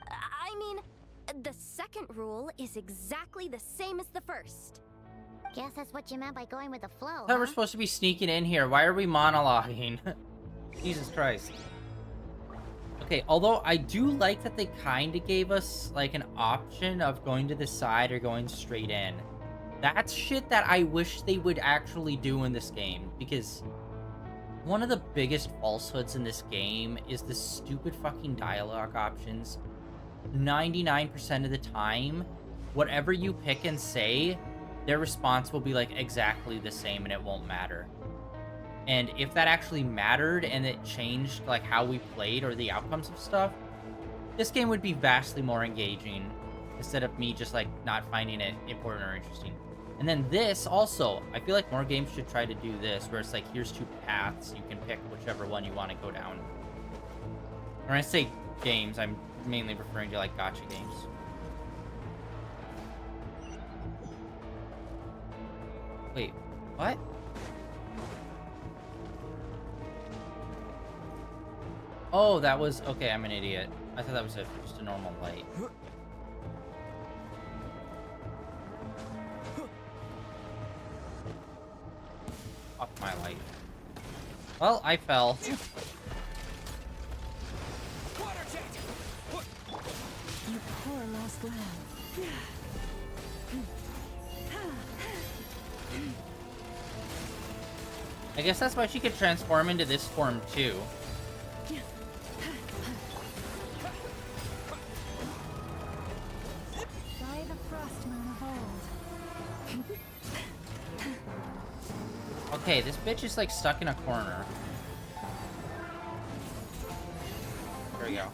I mean, the second rule is exactly the same as the first. Guess that's what you meant by going with the flow, I thought we're supposed to be sneaking in here. Why are we monologuing? Jesus Christ. Okay, although I do like that they kind of gave us, like, an option of going to the side or going straight in. That's shit that I wish they would actually do in this game, because one of the biggest falsehoods in this game is the stupid fucking dialogue options. 99% of the time, whatever you pick and say, their response will be, like, exactly the same and it won't matter. And if that actually mattered and it changed, like, how we played or the outcomes of stuff, this game would be vastly more engaging instead of me just, like, not finding it important or interesting. And then this also, I feel like more games should try to do this, where it's like, here's two paths, you can pick whichever one you want to go down. When I say games, I'm mainly referring to, like, gacha games. Wait, what? Oh, that was... Okay, I'm an idiot. I thought that was just a normal light. Off my light. Well, I fell. You poor lost lamb. I guess that's why she could transform into this form too. By the frost moon of old. Okay, this bitch is like stuck in a corner. There we go.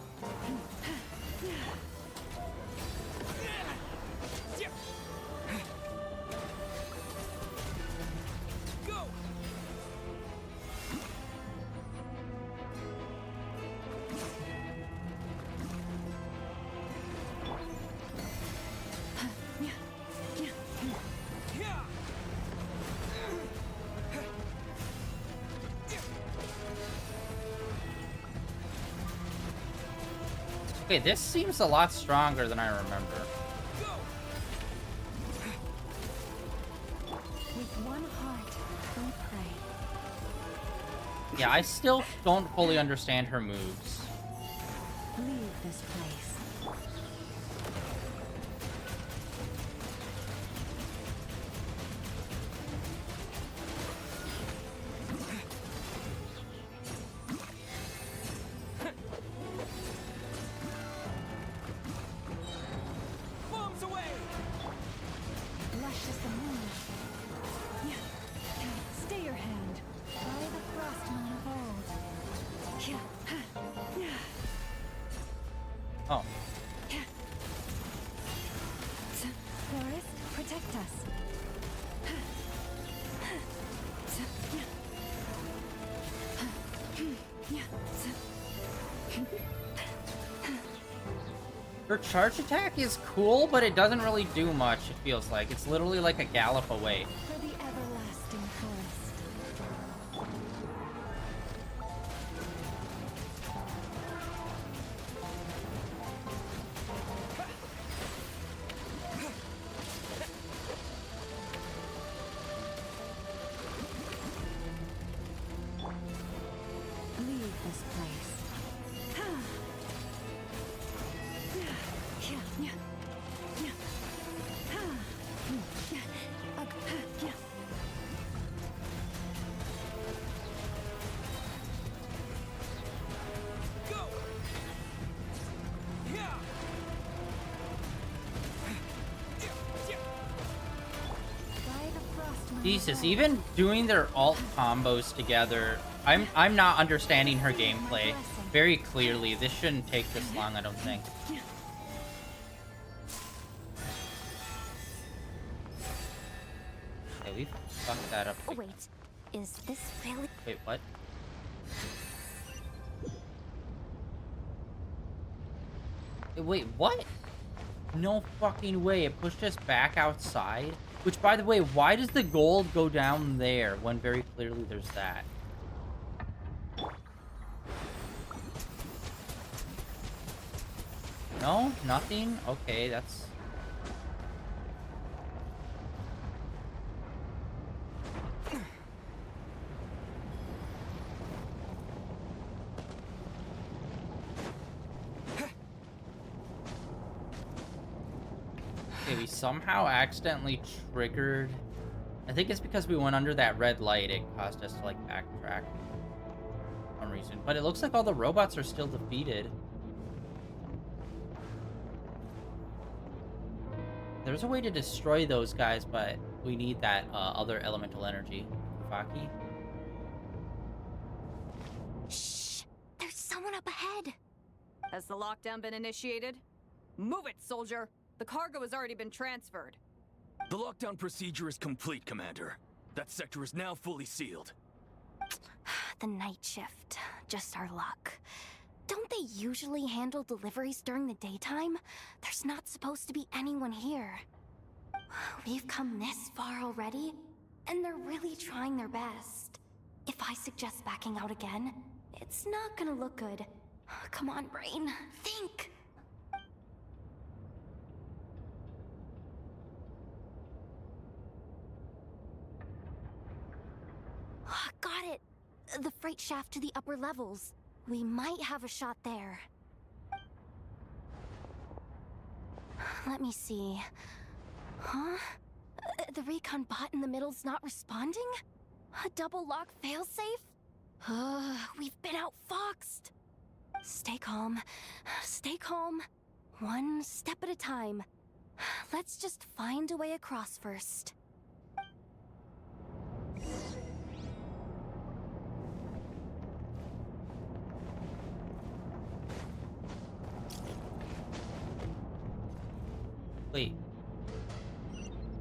Okay, this seems a lot stronger than I remember. With one heart, we pray. Yeah, I still don't fully understand her moves. Leave this place. Lush as the moon. Stay your hand. By the frost moon of old. Oh. Forest, protect us. Her charge attack is cool, but it doesn't really do much, it feels like. It's literally like a gallop away. For the everlasting forest. Leave this place. Jesus, even doing their alt combos together, I'm not understanding her gameplay very clearly. This shouldn't take this long, I don't think. Okay, we fucked that up. Oh, wait, is this really? Wait, what? Wait, what? No fucking way. It pushed us back outside. Which, by the way, why does the gold go down there when very clearly there's that? No? Nothing? Okay, that's... Okay, we somehow accidentally triggered... I think it's because we went under that red light. It caused us to, like, backtrack for some reason. But it looks like all the robots are still defeated. There's a way to destroy those guys, but we need that other elemental energy. Faki? Shh! There's someone up ahead! Has the lockdown been initiated? Move it, soldier! The cargo has already been transferred. The lockdown procedure is complete, Commander. That sector is now fully sealed. The night shift. Just our luck. Don't they usually handle deliveries during the daytime? There's not supposed to be anyone here. We've come this far already, and they're really trying their best. If I suggest backing out again, it's not gonna look good. Come on, brain. Think! Got it! The freight shaft to the upper levels. We might have a shot there. Let me see. Huh? The recon bot in the middle's not responding? A double lock failsafe? We've been outfoxed. Stay calm. Stay calm. One step at a time. Let's just find a way across first. Wait.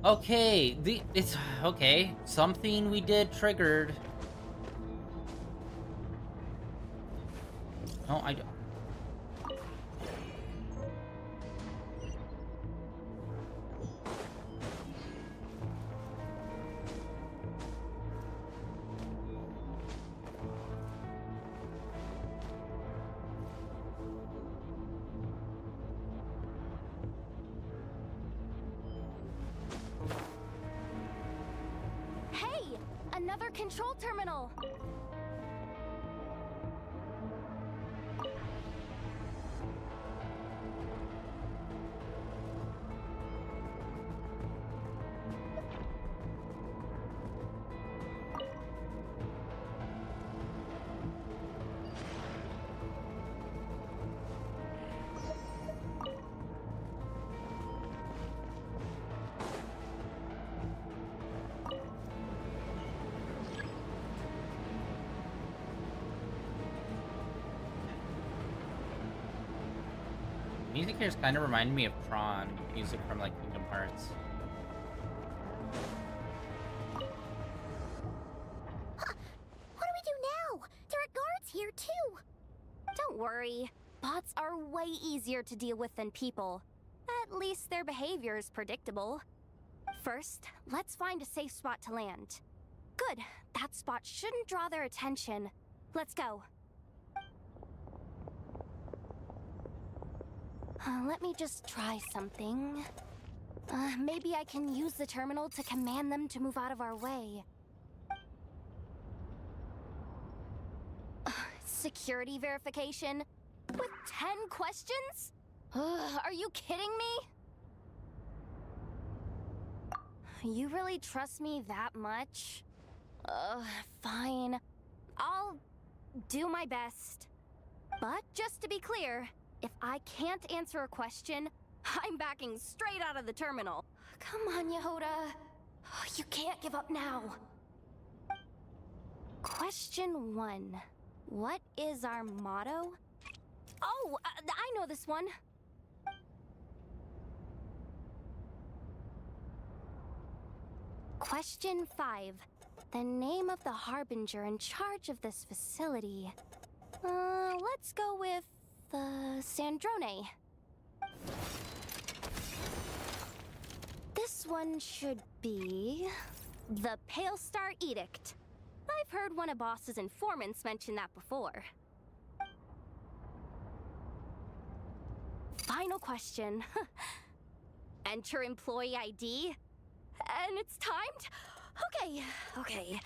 Okay, it's okay. Something we did triggered. No, I don't. Hey! Another control terminal! Music here is kind of reminding me of Tron music from like Kingdom Hearts. Huh. What do we do now? There are guards here too. Don't worry. Bots are way easier to deal with than people. At least their behavior is predictable. First, let's find a safe spot to land. Good. That spot shouldn't draw their attention. Let's go. Let me just try something. Maybe I can use the terminal to command them to move out of our way. Security verification? With 10 questions? Are you kidding me? You really trust me that much? Fine. I'll do my best. But just to be clear, if I can't answer a question, I'm backing straight out of the terminal. Come on, Yehoda. You can't give up now. Question 1. What is our motto? Oh, I know this one. Question 5. The name of the harbinger in charge of this facility. Let's go with Sandrone. This one should be the Pale Star Edict. I've heard one of Boss's informants mention that before. Final question. Enter employee ID. And it's timed? Okay.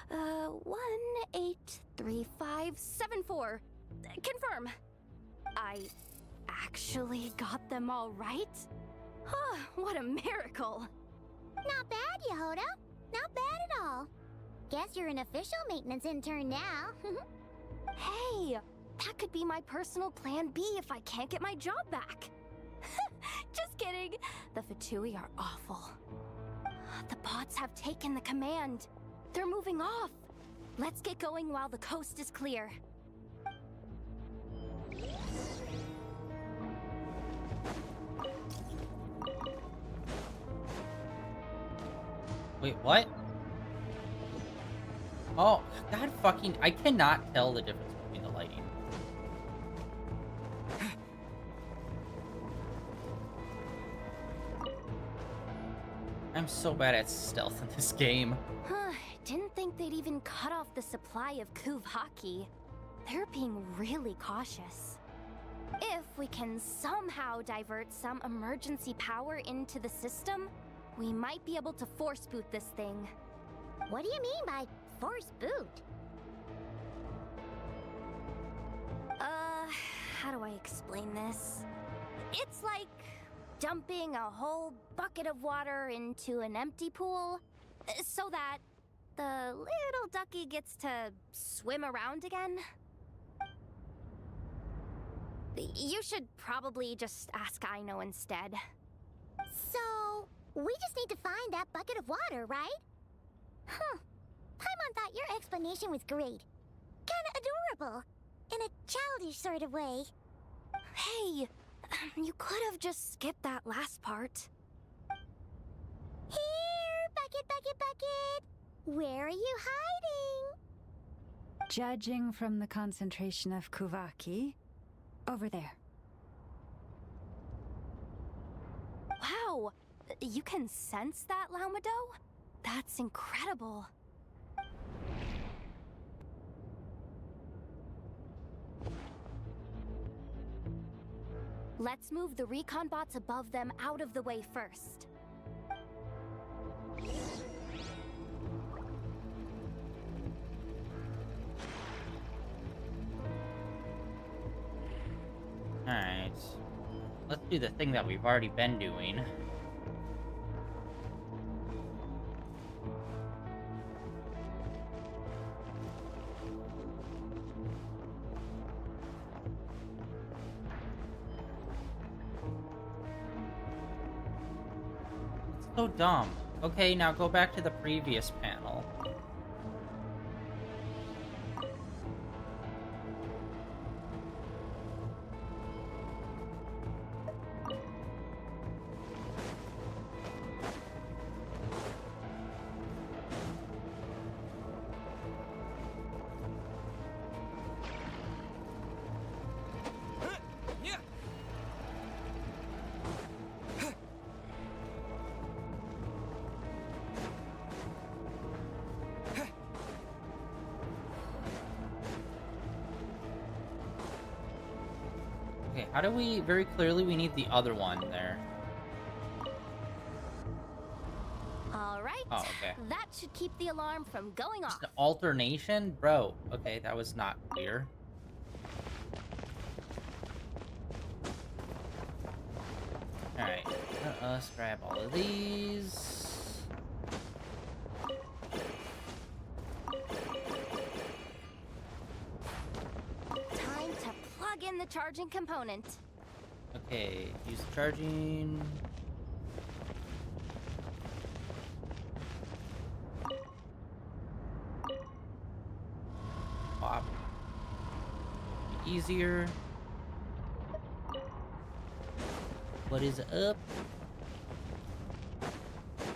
183574. Confirm. I actually got them all right? What a miracle. Not bad, Yehoda. Not bad at all. Guess you're an official maintenance intern now. Hey, that could be my personal plan B if I can't get my job back. Just kidding. The Fatui are awful. The bots have taken the command. They're moving off. Let's get going while the coast is clear. Wait, what? Oh, God fucking... I cannot tell the difference between the lighting. I'm so bad at stealth in this game. Didn't think they'd even cut off the supply of Kuv Haki. They're being really cautious. If we can somehow divert some emergency power into the system, we might be able to force boot this thing. What do you mean by force boot? How do I explain this? It's like dumping a whole bucket of water into an empty pool, so that the little ducky gets to swim around again? You should probably just ask Aino instead. So, we just need to find that bucket of water, right? Huh. Paimon thought your explanation was great. Kinda adorable. In a childish sort of way. Hey, you could have just skipped that last part. Here, bucket, bucket, bucket! Where are you hiding? Judging from the concentration of Kuvaki, over there. Wow, you can sense that, Laumado? That's incredible. Let's move the recon bots above them out of the way first. Alright. Let's do the thing that we've already been doing. It's so dumb. Okay, now go back to the previous panel. Okay, how do we... Very clearly, we need the other one there. Alright, Oh, okay. that should keep the alarm from going off. Just an alternation? Bro, okay, that was not clear. Alright, let us grab all of these. Time to plug in the charging component. Okay, use charging. Pop. Easier. What is up?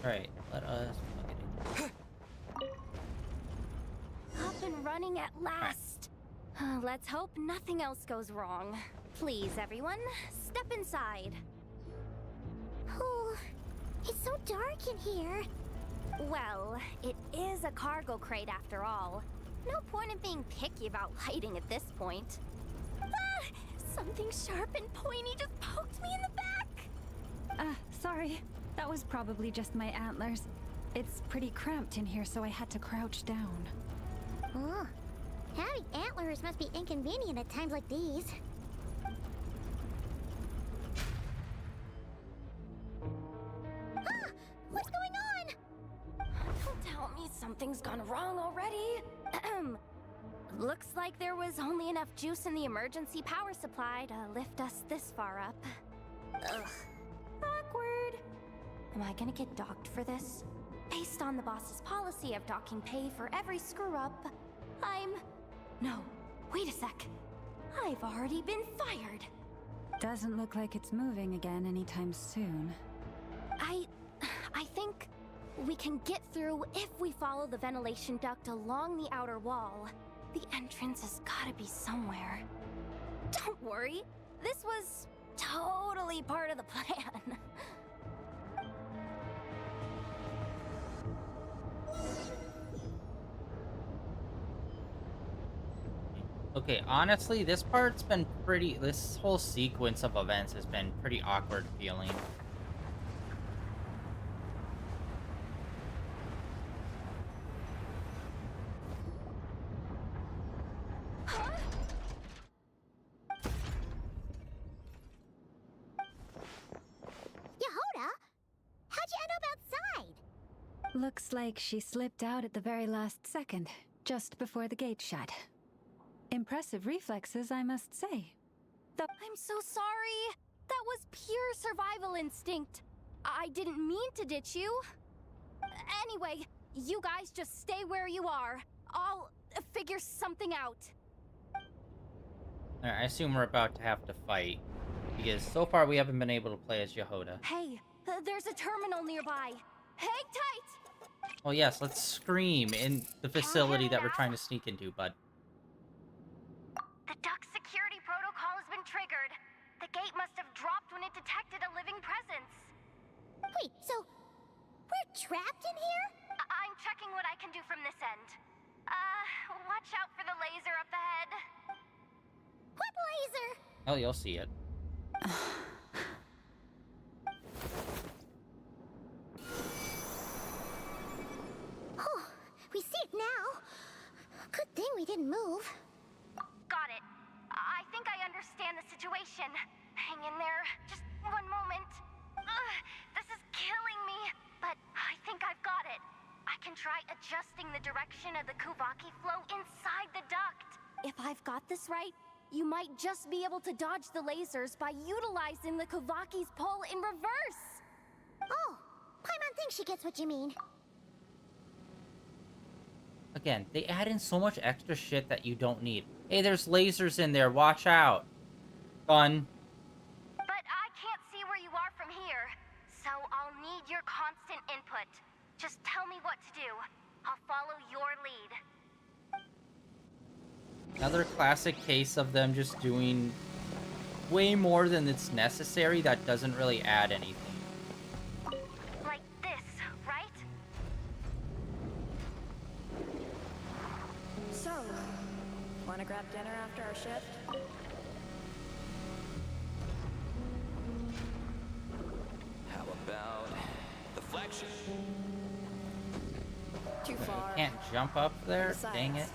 Alright, let us plug it in. Up and running at last. Let's hope nothing else goes wrong. Please, everyone, step inside. Oh, it's so dark in here. Well, it is a cargo crate after all. No point in being picky about lighting at this point. Ah! Something sharp and pointy just poked me in the back! Sorry. That was probably just my antlers. It's pretty cramped in here, so I had to crouch down. Oh, having antlers must be inconvenient at times like these. Ah! What's going on? Don't tell me something's gone wrong already. Looks like there was only enough juice in the emergency power supply to lift us this far up. Ugh. Awkward. Am I gonna get docked for this? Based on the boss's policy of docking pay for every screw-up, No, wait a sec. I've already been fired. Doesn't look like it's moving again anytime soon. I think we can get through if we follow the ventilation duct along the outer wall. The entrance has gotta be somewhere. Don't worry, this was totally part of the plan. Okay, honestly, this part's been pretty... This whole sequence of events has been pretty awkward feeling. Yehoda, how'd you end up outside? Looks like she slipped out at the very last second, just before the gate shut. Impressive reflexes, I must say. I'm so sorry. That was pure survival instinct. I didn't mean to ditch you. Anyway, you guys just stay where you are. I'll figure something out. Alright, I assume we're about to have to fight. Because so far we haven't been able to play as Yehoda. Hey, there's a terminal nearby. Hang tight! Oh yes, let's scream in the facility that we're trying to sneak into, bud. The duck security protocol has been triggered. The gate must have dropped when it detected a living presence. Wait, so we're trapped in here? I'm checking what I can do from this end. Watch out for the laser up ahead. What laser? Oh, you'll see it. Oh, we see it now. Good thing we didn't move. Got it. I think I understand the situation. Hang in there. Just one moment. This is killing me, but I think I've got it. I can try adjusting the direction of the Kuvaki flow inside the duct. If I've got this right, you might just be able to dodge the lasers by utilizing the Kuvaki's pull in reverse. Oh, Paimon thinks she gets what you mean. Again, they add in so much extra shit that you don't need. Hey, there's lasers in there, watch out. Fun. But I can't see where you are from here, so I'll need your constant input. Just tell me what to do. I'll follow your lead. Another classic case of them just doing way more than it's necessary that doesn't really add anything. Like this, right? So, wanna grab dinner after our shift? How about the flagship? Too far. Can't jump up there? Besides, Dang it.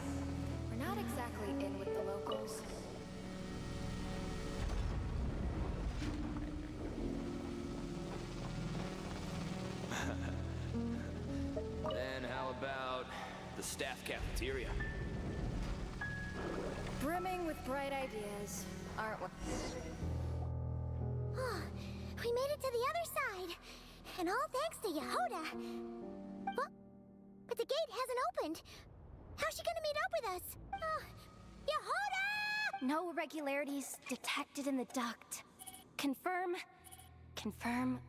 we're not exactly in with the locals. Then how about the staff cafeteria? Brimming with bright ideas, aren't we? Oh, we made it to the other side. And all thanks to Yehoda. But the gate hasn't opened. How's she gonna meet up with us? Yehoda! No irregularities detected in the duct. Confirm. Confirm.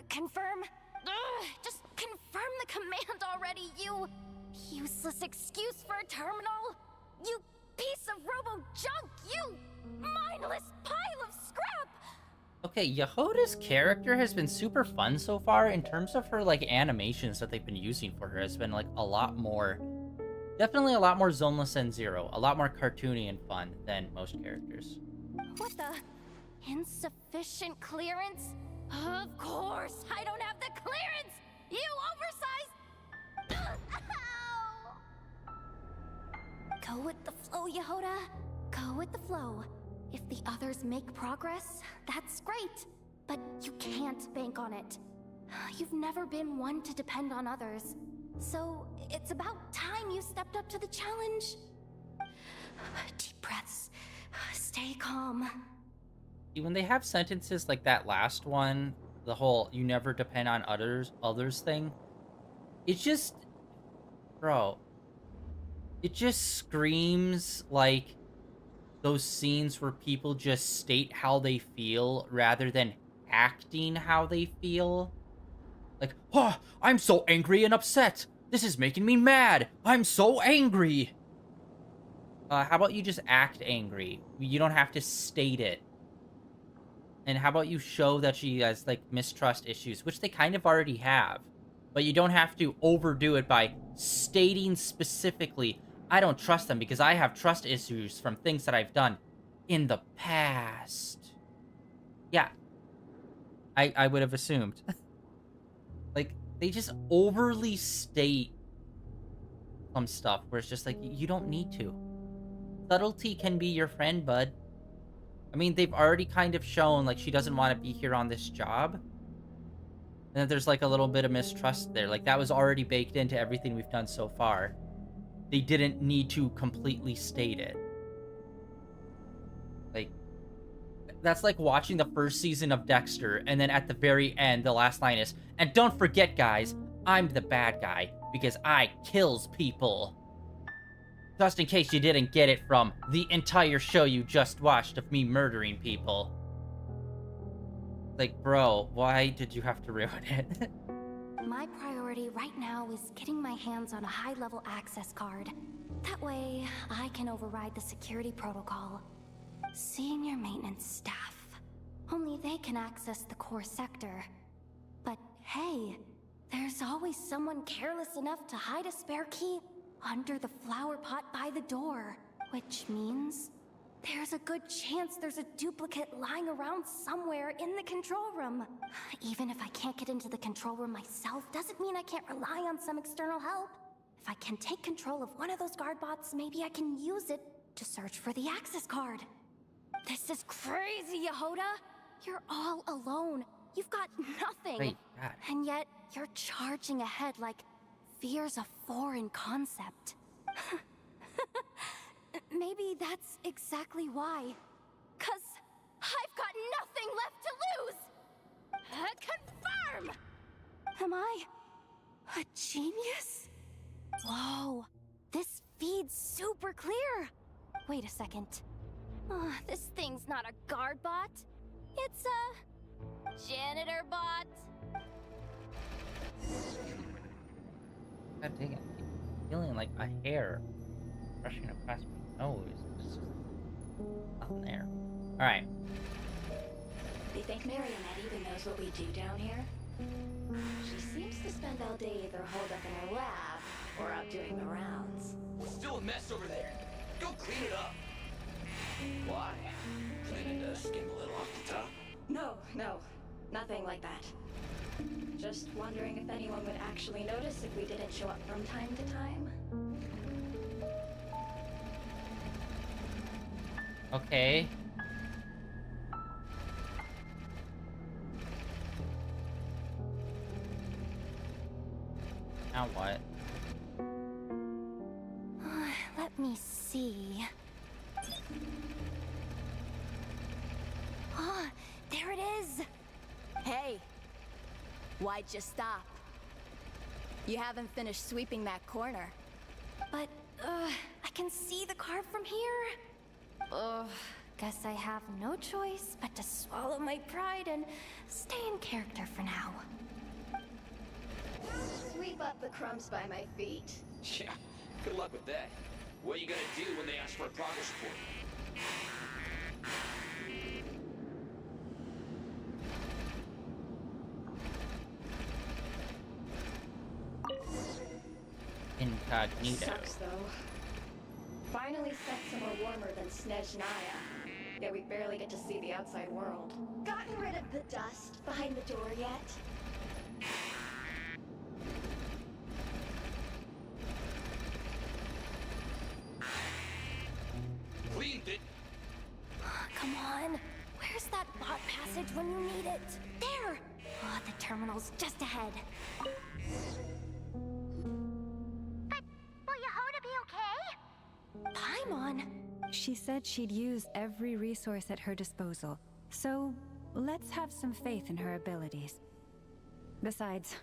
Confirm. Ugh, just confirm the command already, you useless excuse for a terminal. You piece of robo-junk, you mindless pile of scrap! Okay, Yehoda's character has been super fun so far in terms of her, like, animations that they've been using for her has been, like, a lot more... Definitely a lot more Zoneless and Zero. A lot more cartoony and fun than most characters. What the? Insufficient clearance? Of course, I don't have the clearance! You oversized... Ow! Go with the flow, Yehoda. Go with the flow. If the others make progress, that's great. But you can't bank on it. You've never been one to depend on others. So, it's about time you stepped up to the challenge. Deep breaths. Stay calm. See, when they have sentences like that last one, the whole "you never depend on others" thing, it just... Bro. It just screams like those scenes where people just state how they feel rather than acting how they feel. Like, oh, I'm so angry and upset. This is making me mad. I'm so angry. How about you just act angry? You don't have to state it. And how about you show that she has, like, mistrust issues, which they kind of already have. But you don't have to overdo it by stating specifically, I don't trust them because I have trust issues from things that I've done in the past. Yeah. I would have assumed. Like, they just overly state some stuff where it's just like, you don't need to. Subtlety can be your friend, bud. I mean, they've already kind of shown, like, she doesn't want to be here on this job. And then there's like a little bit of mistrust there. Like that was already baked into everything we've done so far. They didn't need to completely state it. Like, that's like watching the first season of Dexter, and then at the very end, the last line is, "And don't forget, guys, I'm the bad guy, because I kills people." Just in case you didn't get it from the entire show you just watched of me murdering people. Like, bro, why did you have to ruin it? My priority right now is getting my hands on a high-level access card. That way, I can override the security protocol. Senior maintenance staff. Only they can access the core sector. But hey, there's always someone careless enough to hide a spare key under the flower pot by the door. Which means there's a good chance there's a duplicate lying around somewhere in the control room. Even if I can't get into the control room myself, doesn't mean I can't rely on some external help. If I can take control of one of those guard bots, maybe I can use it to search for the access card. This is crazy, Yehoda! You're all alone. You've got nothing. Wait, God. And yet, you're charging ahead like fear's a foreign concept. Maybe that's exactly why. 'Cause I've got nothing left to lose! Confirm! Am I a genius? Whoa, this feed's super clear. Wait a second. This thing's not a guard bot. It's a janitor bot. God dang it. I'm feeling like a hair brushing across my nose. There's nothing there. Alright. Do you think Marionette even knows what we do down here? She seems to spend all day either holed up in her lab or out doing the rounds. It's still a mess over there. Go clean it up. Why? Planning to skim a little off the top? No, nothing like that. Just wondering if anyone would actually notice if we didn't show up from time to time. Okay. Now what? Let me see. Ah, there it is! Hey, why'd you stop? You haven't finished sweeping that corner. But, I can see the card from here. Guess I have no choice but to swallow my pride and stay in character for now. Sweep up the crumbs by my feet. Yeah, good luck with that. What are you gonna do when they ask for a progress report? Incognito. Sucks though. Finally set somewhere warmer than Snezhnaya. Yet we barely get to see the outside world. Gotten rid of the dust behind the door yet? Cleaned it. Come on. Where's that bot passage when you need it? There! Oh, the terminal's just ahead. But will Yehoda be okay? Paimon! She said she'd use every resource at her disposal, so let's have some faith in her abilities. Besides,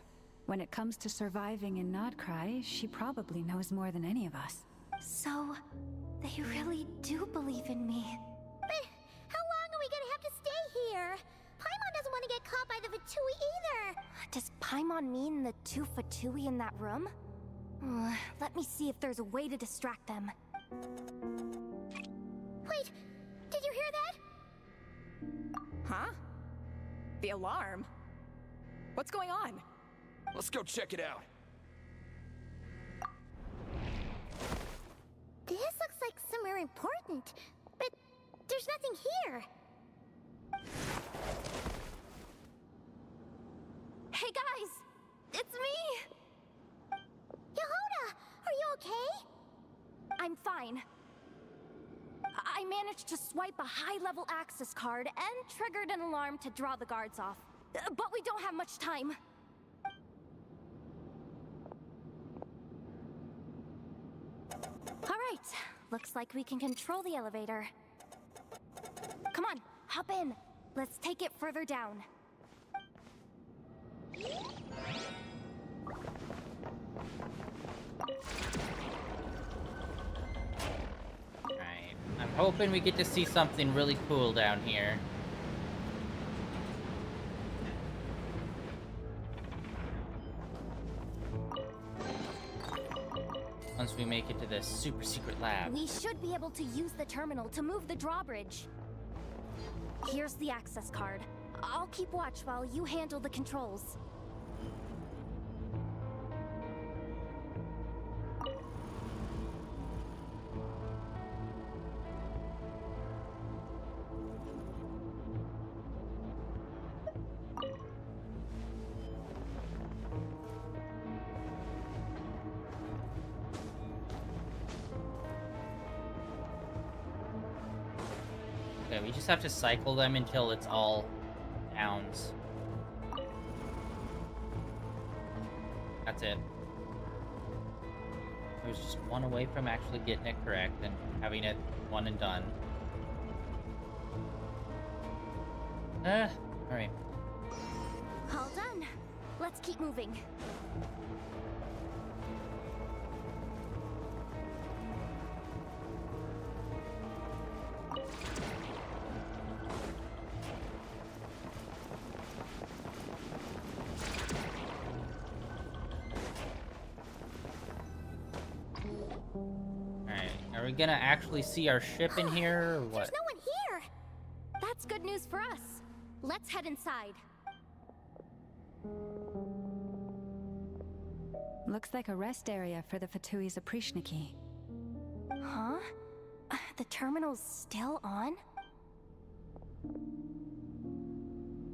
when it comes to surviving in Nodcry, she probably knows more than any of us. So, they really do believe in me. But how long are we gonna have to stay here? Paimon doesn't want to get caught by the Fatui either. Does Paimon mean the two Fatui in that room? Let me see if there's a way to distract them. Wait, did you hear that? Huh? The alarm? What's going on? Let's go check it out. This looks like somewhere important, but there's nothing here. Hey guys! It's me! Yehoda, are you okay? I'm fine. I managed to swipe a high-level access card and triggered an alarm to draw the guards off. But we don't have much time. Looks like we can control the elevator. Come on, hop in. Let's take it further down. Alright. I'm hoping we get to see something really cool down here. Once we make it to this super secret lab. We should be able to use the terminal to move the drawbridge. Here's the access card. I'll keep watch while you handle the controls. Okay, we just have to cycle them until it's all downs. That's it. I was just one away from actually getting it correct and having it one and done. Alright. All done. Let's keep moving. Are we gonna actually see our ship in here, or what? There's no one here! That's good news for us. Let's head inside. Looks like a rest area for the Fatui Zaprishniki. Huh? The terminal's still on?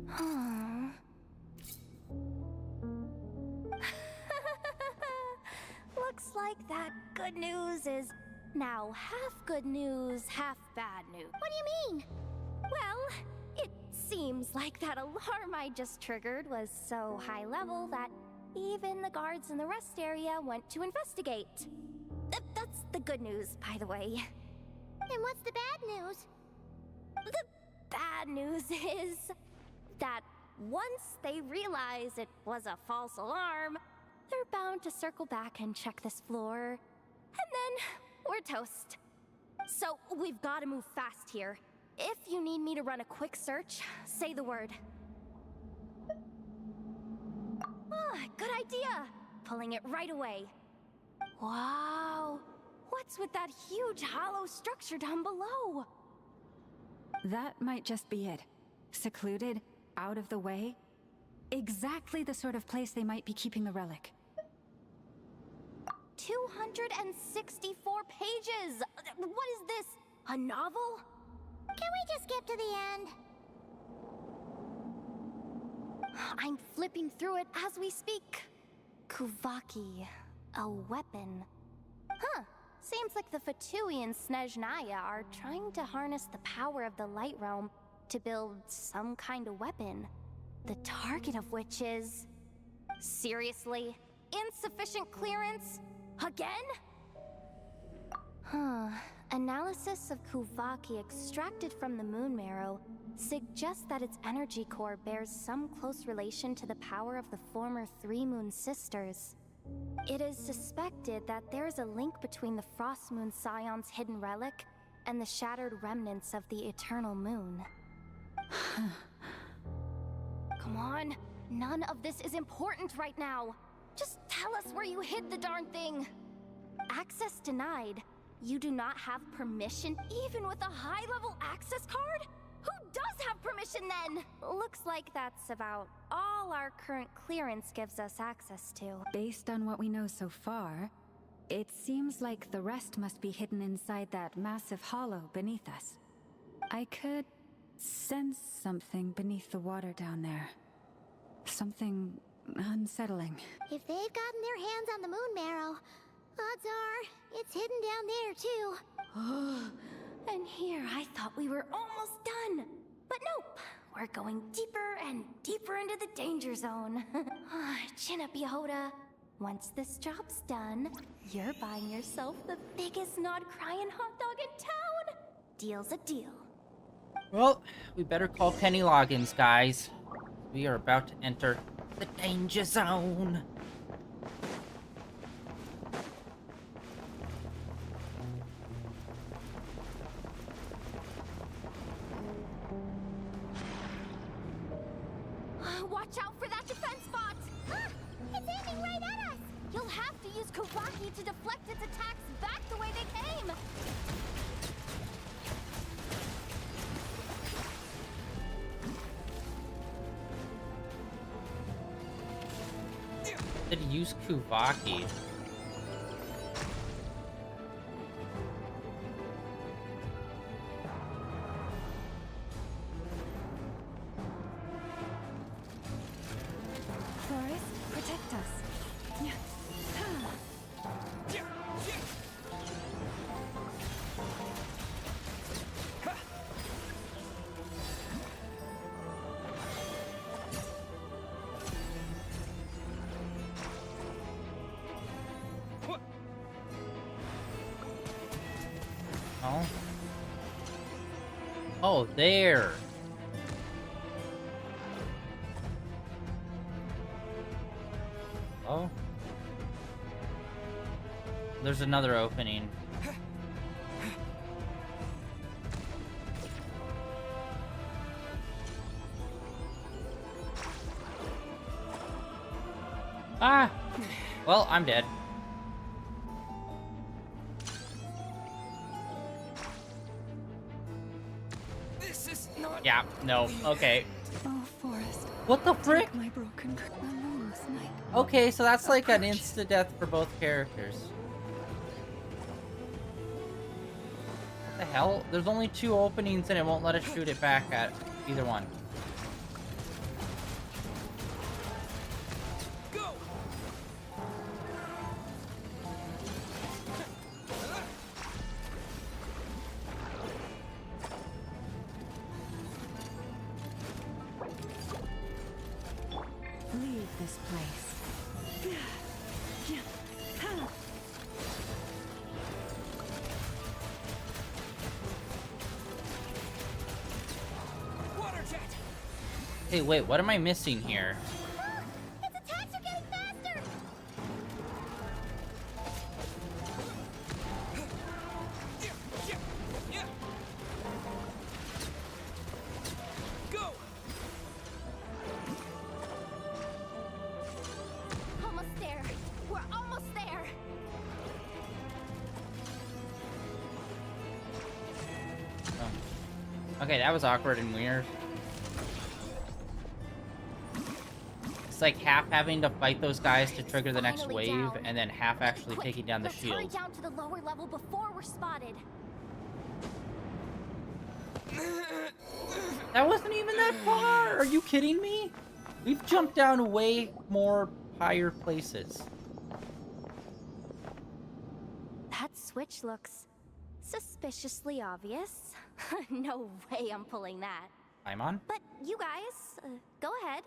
Huh. Looks like that good news is now half good news, half bad news. What do you mean? Well, it seems like that alarm I just triggered was so high level that even the guards in the rest area went to investigate. That's the good news, by the way. And what's the bad news? The bad news is that once they realize it was a false alarm, they're bound to circle back and check this floor. And then we're toast. So we've got to move fast here. If you need me to run a quick search, say the word. Ah, good idea. Pulling it right away. Wow. What's with that huge hollow structure down below? That might just be it. Secluded, out of the way. Exactly the sort of place they might be keeping the relic. 264 pages! What is this? A novel? Can we just skip to the end? I'm flipping through it as we speak. Kuvaki, a weapon. Huh. Seems like the Fatui and Snezhnaya are trying to harness the power of the Light Realm to build some kind of weapon. The target of which is... Seriously? Insufficient clearance? Again? Huh. Analysis of Kuvaki extracted from the moon marrow suggests that its energy core bears some close relation to the power of the former Three Moon Sisters. It is suspected that there is a link between the Frost Moon Scion's hidden relic and the shattered remnants of the Eternal Moon. Come on, none of this is important right now. Just tell us where you hid the darn thing. Access denied. You do not have permission even with a high-level access card? Who does have permission then? Looks like that's about all our current clearance gives us access to. Based on what we know so far, it seems like the rest must be hidden inside that massive hollow beneath us. I could sense something beneath the water down there. Something unsettling. If they've gotten their hands on the moon marrow, odds are it's hidden down there too. And here I thought we were almost done. But nope, we're going deeper and deeper into the danger zone. Chin up, Yehoda. Once this job's done, you're buying yourself the biggest nod-crying hot dog in town. Deal's a deal. Well, we better call Penny Loggins, guys. We are about to enter the danger zone. Watch out for that defense bot! Ah, it's aiming right at us! You'll have to use Kawaki to deflect its attacks back the way they came! Did he use Kuvaki? Forest, protect us. Oh. Oh, there. Oh. There's another opening. Ah! Well, I'm dead. This is not. Yeah, no, okay. Oh, Forest. What the frick? Take my broken moonless night. Okay, so that's like an insta-death for both characters. What the hell? There's only 2 openings and it won't let us shoot it back at either one. Go! Leave this place. Water jet! Hey, wait, what am I missing here? Ah, its attacks are getting faster! Go! Almost there! We're almost there! Oh. Okay, that was awkward and weird. It's like half having to fight those guys to trigger the next Finally wave, down. and then half actually Quick, taking down the let's hurry shield. down to the lower level before we're spotted. That wasn't even that far! Are you kidding me? We've jumped down way more higher places. That switch looks suspiciously obvious. No way I'm pulling that. I'm on? But you guys, go ahead.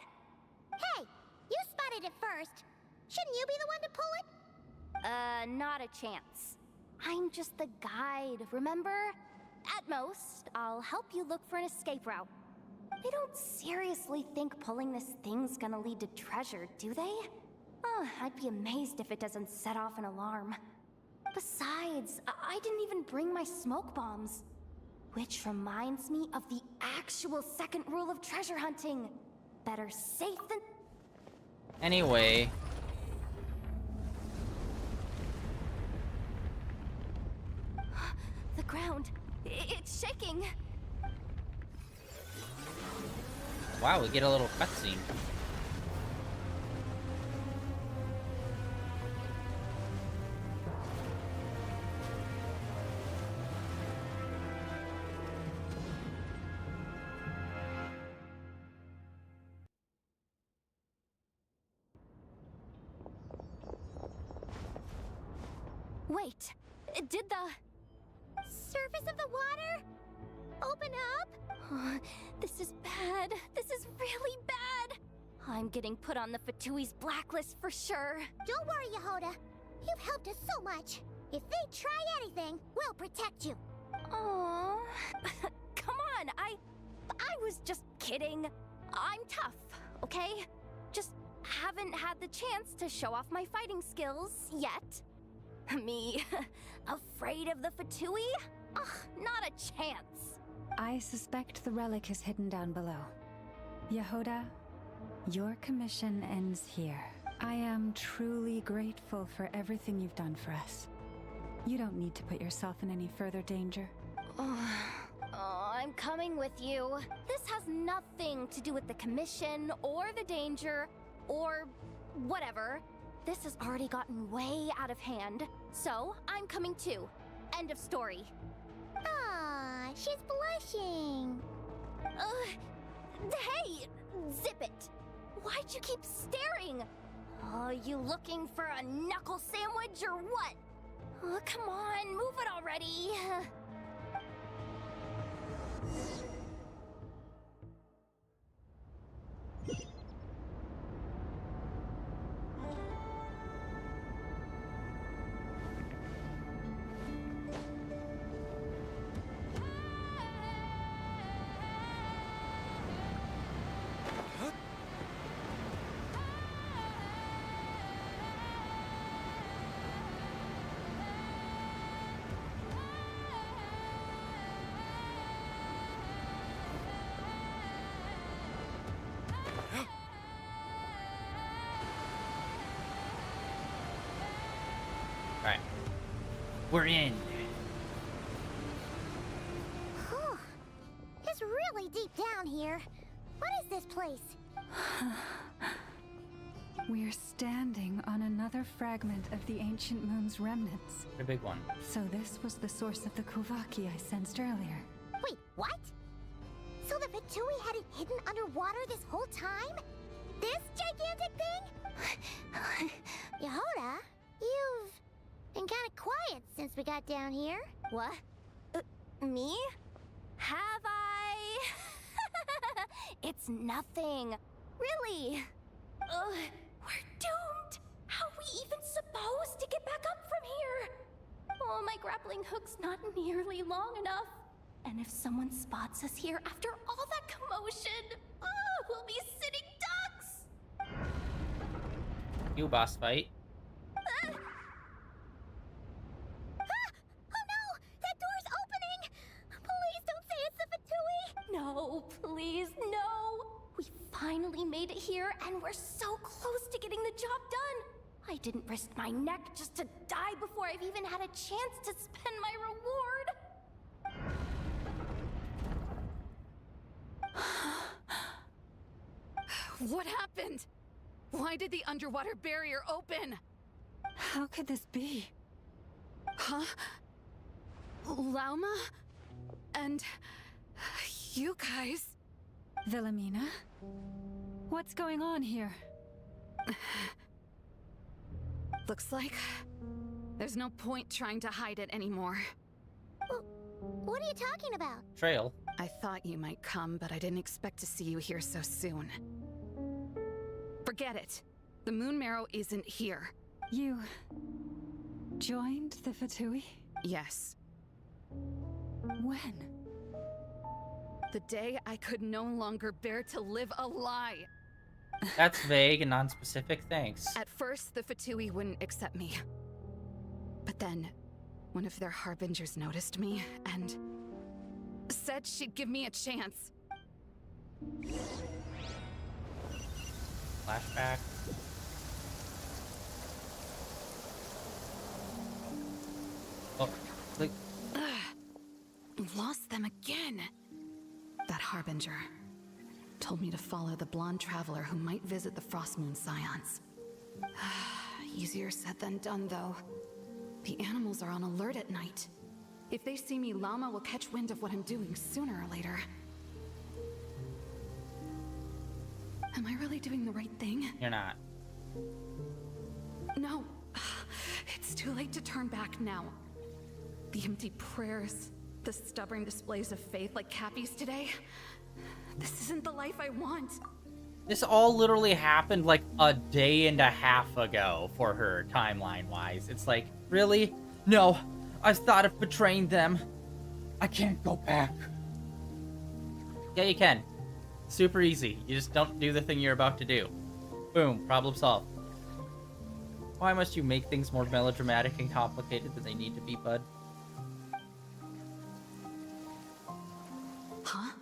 Hey, you spotted it first. Shouldn't you be the one to pull it? Not a chance. I'm just the guide, remember? At most, I'll help you look for an escape route. They don't seriously think pulling this thing's gonna lead to treasure, do they? Oh, I'd be amazed if it doesn't set off an alarm. Besides, I didn't even bring my smoke bombs. Which reminds me of the actual second rule of treasure hunting. Better safe than... Anyway. The ground, it's shaking. Wow, we get a little cutscene. Wait, did the surface of the water open up? This is bad. This is really bad. I'm getting put on the Fatui's blacklist for sure. Don't worry, Yehoda. You've helped us so much. If they try anything, we'll protect you. Aww. Come on, I was just kidding. I'm tough, okay? Just haven't had the chance to show off my fighting skills yet. Me, afraid of the Fatui? Ugh, not a chance. I suspect the relic is hidden down below. Yehoda, your commission ends here. I am truly grateful for everything you've done for us. You don't need to put yourself in any further danger. I'm coming with you. This has nothing to do with the commission or the danger or whatever. This has already gotten way out of hand, so I'm coming too. End of story. Ah, she's blushing. Hey, zip it. Why'd you keep staring? Oh, you looking for a knuckle sandwich or what? Oh, come on, move it already. Alright. We're in. Whew. It's really deep down here. What is this place? We're standing on another fragment of the ancient moon's remnants. A big one. So this was the source of the Kuvaki I sensed earlier. Wait, what? So the Fatui had it hidden underwater this whole time? This gigantic thing? Yehoda, you've been kind of quiet since we got down here. What? Me? Have I? It's nothing. Really. We're doomed. How are we even supposed to get back up from here? Oh, my grappling hook's not nearly long enough. And if someone spots us here after all that commotion, we'll be sitting ducks. You boss fight. Oh no! That door's opening! Please don't say it's the Fatui! No, please, no! We finally made it here, and we're so close to getting the job done! I didn't risk my neck just to die before I've even had a chance to spend my reward! What happened? Why did the underwater barrier open? How could this be? Huh? Lauma? And you guys? Wilhelmina? What's going on here? Looks like there's no point trying to hide it anymore. What are you talking about? Trail. I thought you might come, but I didn't expect to see you here so soon. Forget it. The Moon Marrow isn't here. You joined the Fatui? Yes. When? The day I could no longer bear to live a lie. That's vague and non-specific, thanks. At first, the Fatui wouldn't accept me. But then, one of their harbingers noticed me and said she'd give me a chance. Flashback. Oh, click. Lost them again. That harbinger told me to follow the blonde traveler who might visit the Frost Moon Scions. Easier said than done, though. The animals are on alert at night. If they see me, Lauma will catch wind of what I'm doing sooner or later. Am I really doing the right thing? You're not. No. It's too late to turn back now. The empty prayers, the stubborn displays of faith like Cappy's today. This isn't the life I want. This all literally happened like a day and a half ago for her, timeline-wise. It's like, really? No, I've thought of betraying them. I can't go back. Yeah, you can. Super easy. You just don't do the thing you're about to do. Boom, problem solved. Why must you make things more melodramatic and complicated than they need to be, bud? Huh?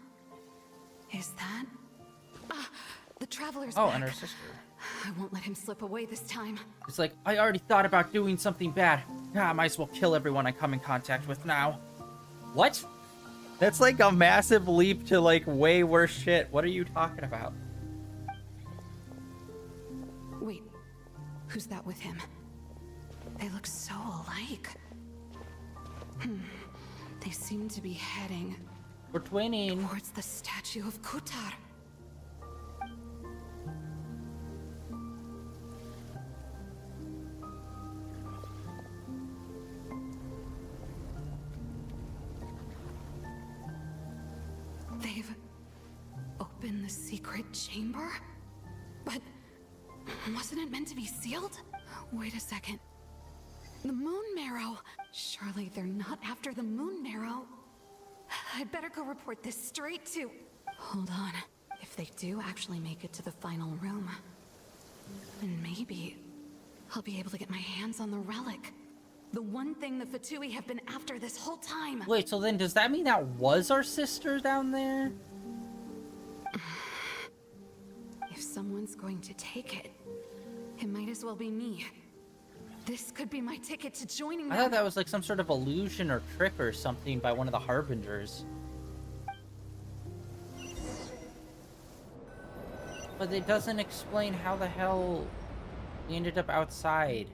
Is that? The Traveler's Oh, back. and her sister. I won't let him slip away this time. It's like, I already thought about doing something bad. I might as well kill everyone I come in contact with now. What? That's like a massive leap to like way worse shit. What are you talking about? Wait, who's that with him? They look so alike. They seem to be heading... We're twinning. Towards the statue of Kutar. They've opened the secret chamber? But wasn't it meant to be sealed? Wait a second. The moon marrow! Surely they're not after the moon marrow. I'd better go report this straight to... Hold on. If they do actually make it to the final room, then maybe I'll be able to get my hands on the relic. The one thing the Fatui have been after this whole time. Wait, so then does that mean that was our sister down there? If someone's going to take it, it might as well be me. This could be my ticket to joining them. I thought that was like some sort of illusion or trick or something by one of the Harbingers. But it doesn't explain how the hell we ended up outside.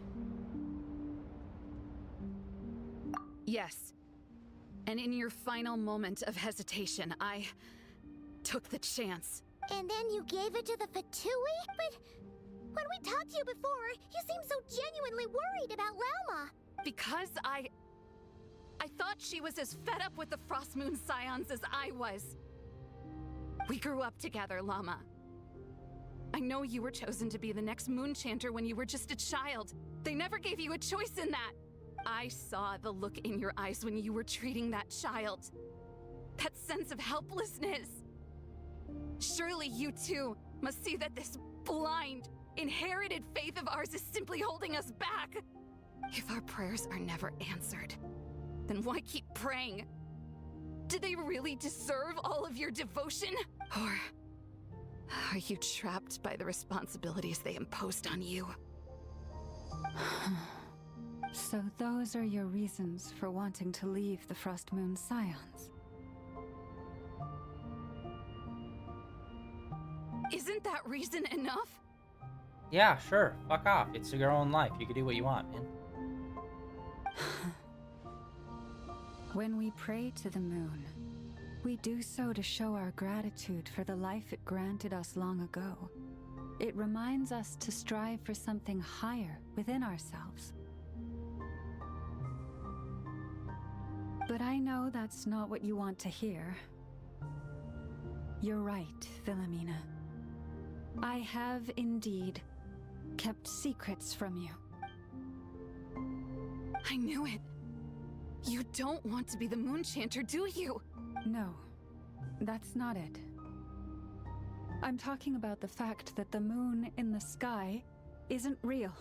Yes. And in your final moment of hesitation, I took the chance. And then you gave it to the Fatui? But when we talked to you before, you seemed so genuinely worried about Lauma. Because I thought she was as fed up with the Frost Moon Scions as I was. We grew up together, Llama. I know you were chosen to be the next Moon Chanter when you were just a child. They never gave you a choice in that. I saw the look in your eyes when you were treating that child. That sense of helplessness. Surely you too must see that this blind, inherited faith of ours is simply holding us back. If our prayers are never answered, then why keep praying? Do they really deserve all of your devotion? Or are you trapped by the responsibilities they imposed on you? So those are your reasons for wanting to leave the Frost Moon Scions? Isn't that reason enough? Yeah, sure. Fuck off. It's your own life. You can do what you want, man. When we pray to the moon, we do so to show our gratitude for the life it granted us long ago. It reminds us to strive for something higher within ourselves. But I know that's not what you want to hear. You're right, Philomena. I have indeed kept secrets from you. I knew it. You don't want to be the Moon Chanter, do you? No, that's not it. I'm talking about the fact that the moon in the sky isn't real.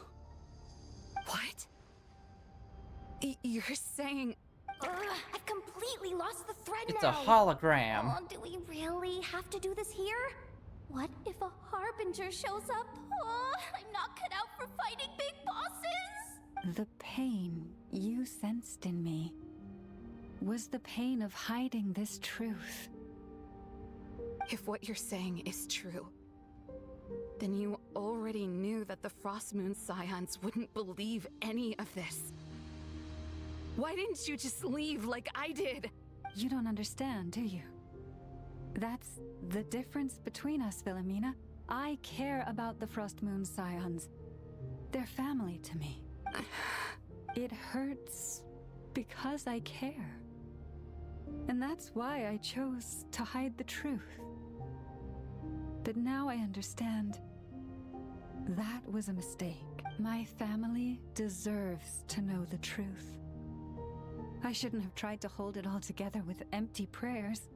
What? You're saying... I've completely lost the thread It's now. a hologram. Oh, do we really have to do this here? What if a Harbinger shows up? Oh, I'm not cut out for fighting big bosses! The pain you sensed in me was the pain of hiding this truth. If what you're saying is true, then you already knew that the Frost Moon Scions wouldn't believe any of this. Why didn't you just leave like I did? You don't understand, do you? That's the difference between us, Philomena. I care about the Frost Moon Scions. They're family to me. It hurts because I care. And that's why I chose to hide the truth. But now I understand. That was a mistake. My family deserves to know the truth. I shouldn't have tried to hold it all together with empty prayers.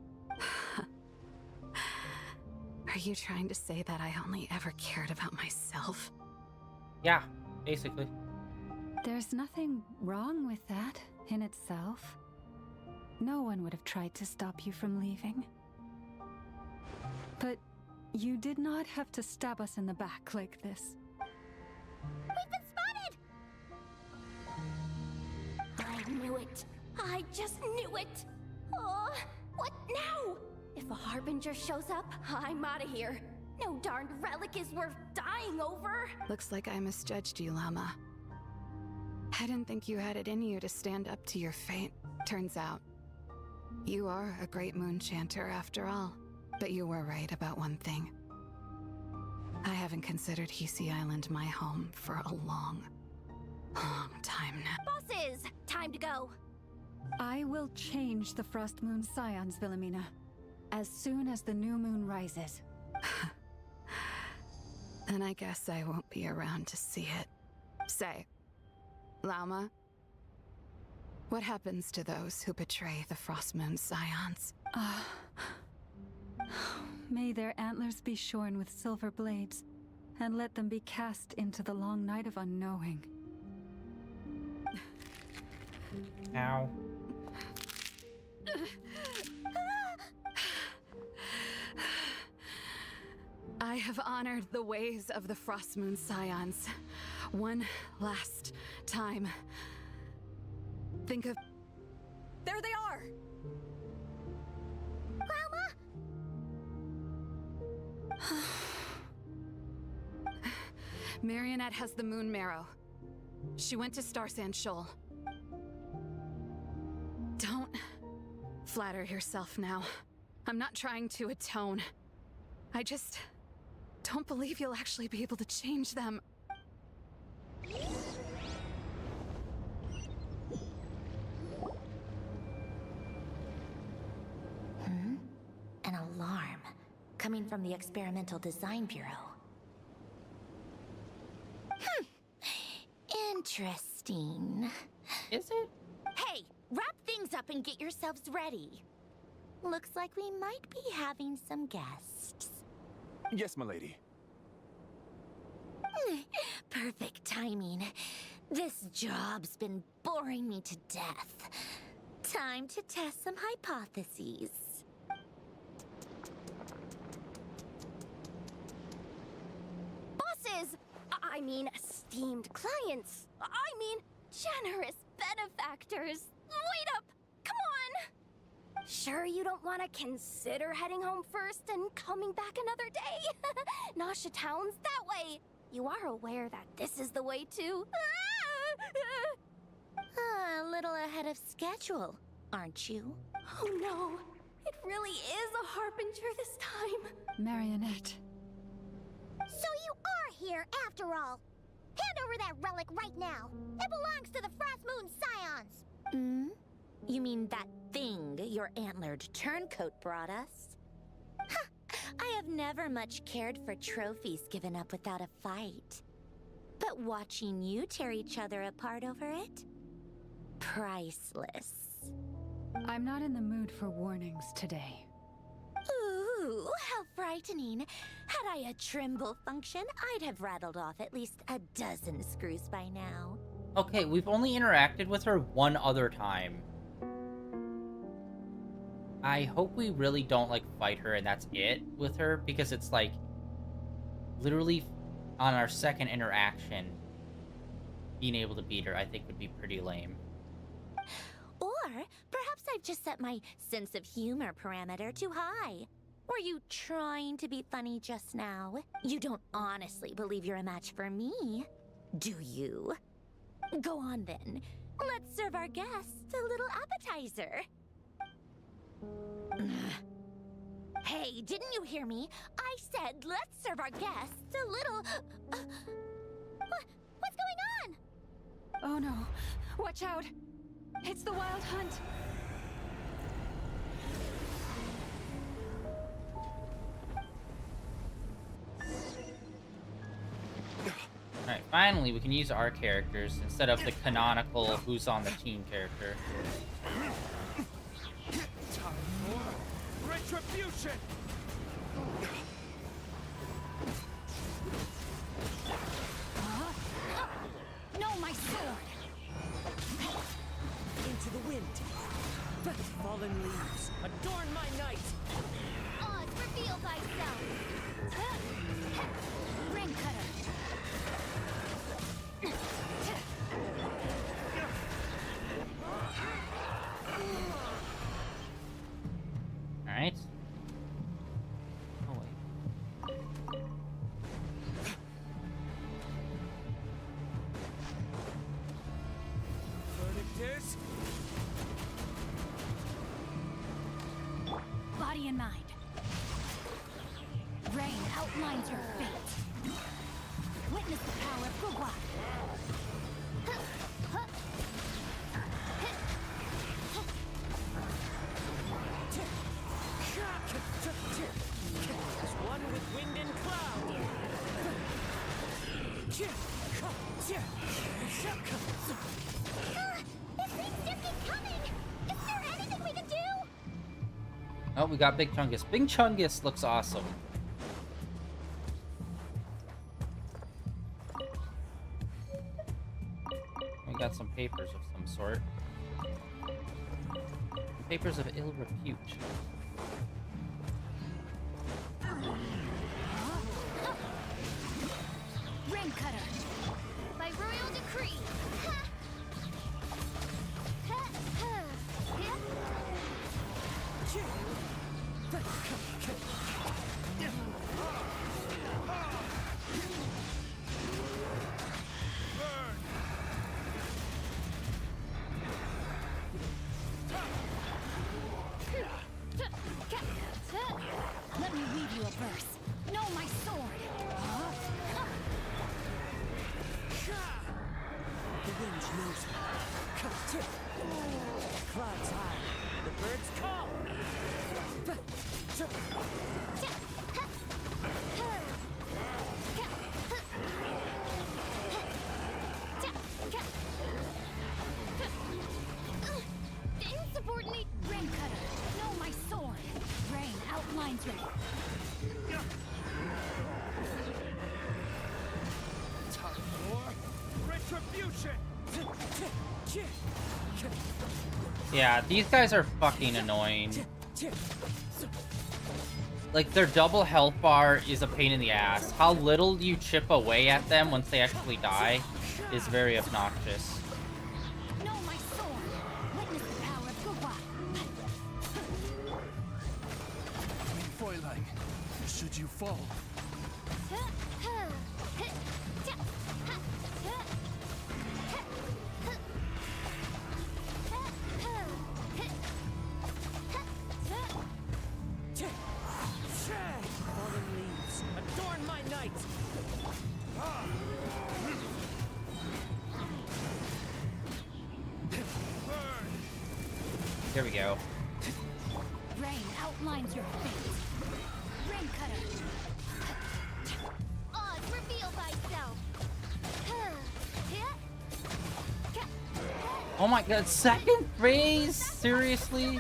Are you trying to say that I only ever cared about myself? Yeah, basically. There's nothing wrong with that in itself. No one would have tried to stop you from leaving. But you did not have to stab us in the back like this. We've been spotted! I knew it. I just knew it. Oh, what now? If a harbinger shows up, I'm out of here. No darned relic is worth dying over. Looks like I misjudged you, Llama. I didn't think you had it in you to stand up to your fate. Turns out, you are a great moon chanter after all. But you were right about one thing. I haven't considered Hisi Island my home for a long time now. Bosses, time to go. I will change the Frost Moon Scions, Wilhelmina, as soon as the new moon rises. Then I guess I won't be around to see it. Say, Llama, what happens to those who betray the Frost Moon Scions? May their antlers be shorn with silver blades, and let them be cast into the long night of unknowing. Ow. I have honored the ways of the Frost Moon Scions. One last time. Think of... There they are! Marionette has the moon marrow. She went to Star Sand Shoal. Don't flatter yourself now. I'm not trying to atone. I just don't believe you'll actually be able to change them. An alarm coming from the Experimental Design Bureau. Interesting. Is it? Hey, wrap things up and get yourselves ready. Looks like we might be having some guests. Yes, milady. Perfect timing. This job's been boring me to death. Time to test some hypotheses. Bosses! I mean, esteemed clients. I mean, generous benefactors. Wait up! Come on! Sure you don't want to consider heading home first and coming back another day? Nasha Town's that way. You are aware that this is the way to... A little ahead of schedule, aren't you? Oh no, it really is a harbinger this time. Marionette. So you are here after all. Hand over that relic right now. It belongs to the Frost Moon Scions. You mean that thing your antlered turncoat brought us? I have never much cared for trophies given up without a fight. But watching you tear each other apart over it? Priceless. I'm not in the mood for warnings today. Ooh, how frightening. Had I a Trimble function, I'd have rattled off at least a dozen screws by now. Okay, we've only interacted with her one other time. I hope we really don't, like, fight her and that's it with her, because it's, like, literally on our second interaction, being able to beat her, I think would be pretty lame. Or perhaps I've just set my sense of humor parameter too high. Were you trying to be funny just now? You don't honestly believe you're a match for me, do you? Go on then. Let's serve our guests a little appetizer. Hey, didn't you hear me? I said let's serve our guests a little... What's going on? Oh no. Watch out. It's the Wild Hunt. Finally, we can use our characters instead of the canonical who's on the team character. Retribution! No, my sword! Into the wind. Fallen leaves, adorn my night. Oz, reveal thyself! Ring cutter! Alright. Oh, wait. Verdict is... Body and mind. Rain outlines your fate. Witness the power of Gugwa. As one with wind and cloud. This things just keep coming! Is there anything we can do? Oh, we got Big Chungus. Big Chungus looks awesome. We got some papers of some sort. Papers of ill repute. Ring cutter. By royal decree! Let me weave you a verse. Know my sword. The wind knows me. Clouds high, the birds call. The insubordinate Ring cutter. Know my sword. Rain outlines your... Time for retribution! Yeah, these guys are fucking annoying. Like, their double health bar is a pain in the ass. How little you chip away at them once they actually die is very obnoxious. Know my sword. Witness the power of Gugwa. Fräulein, should you fall, Fallen leaves, adorn my night. Here we go. Rain outlines your fate. Ring cutter. Oz, reveal thyself! Oh my god, second phase? Seriously?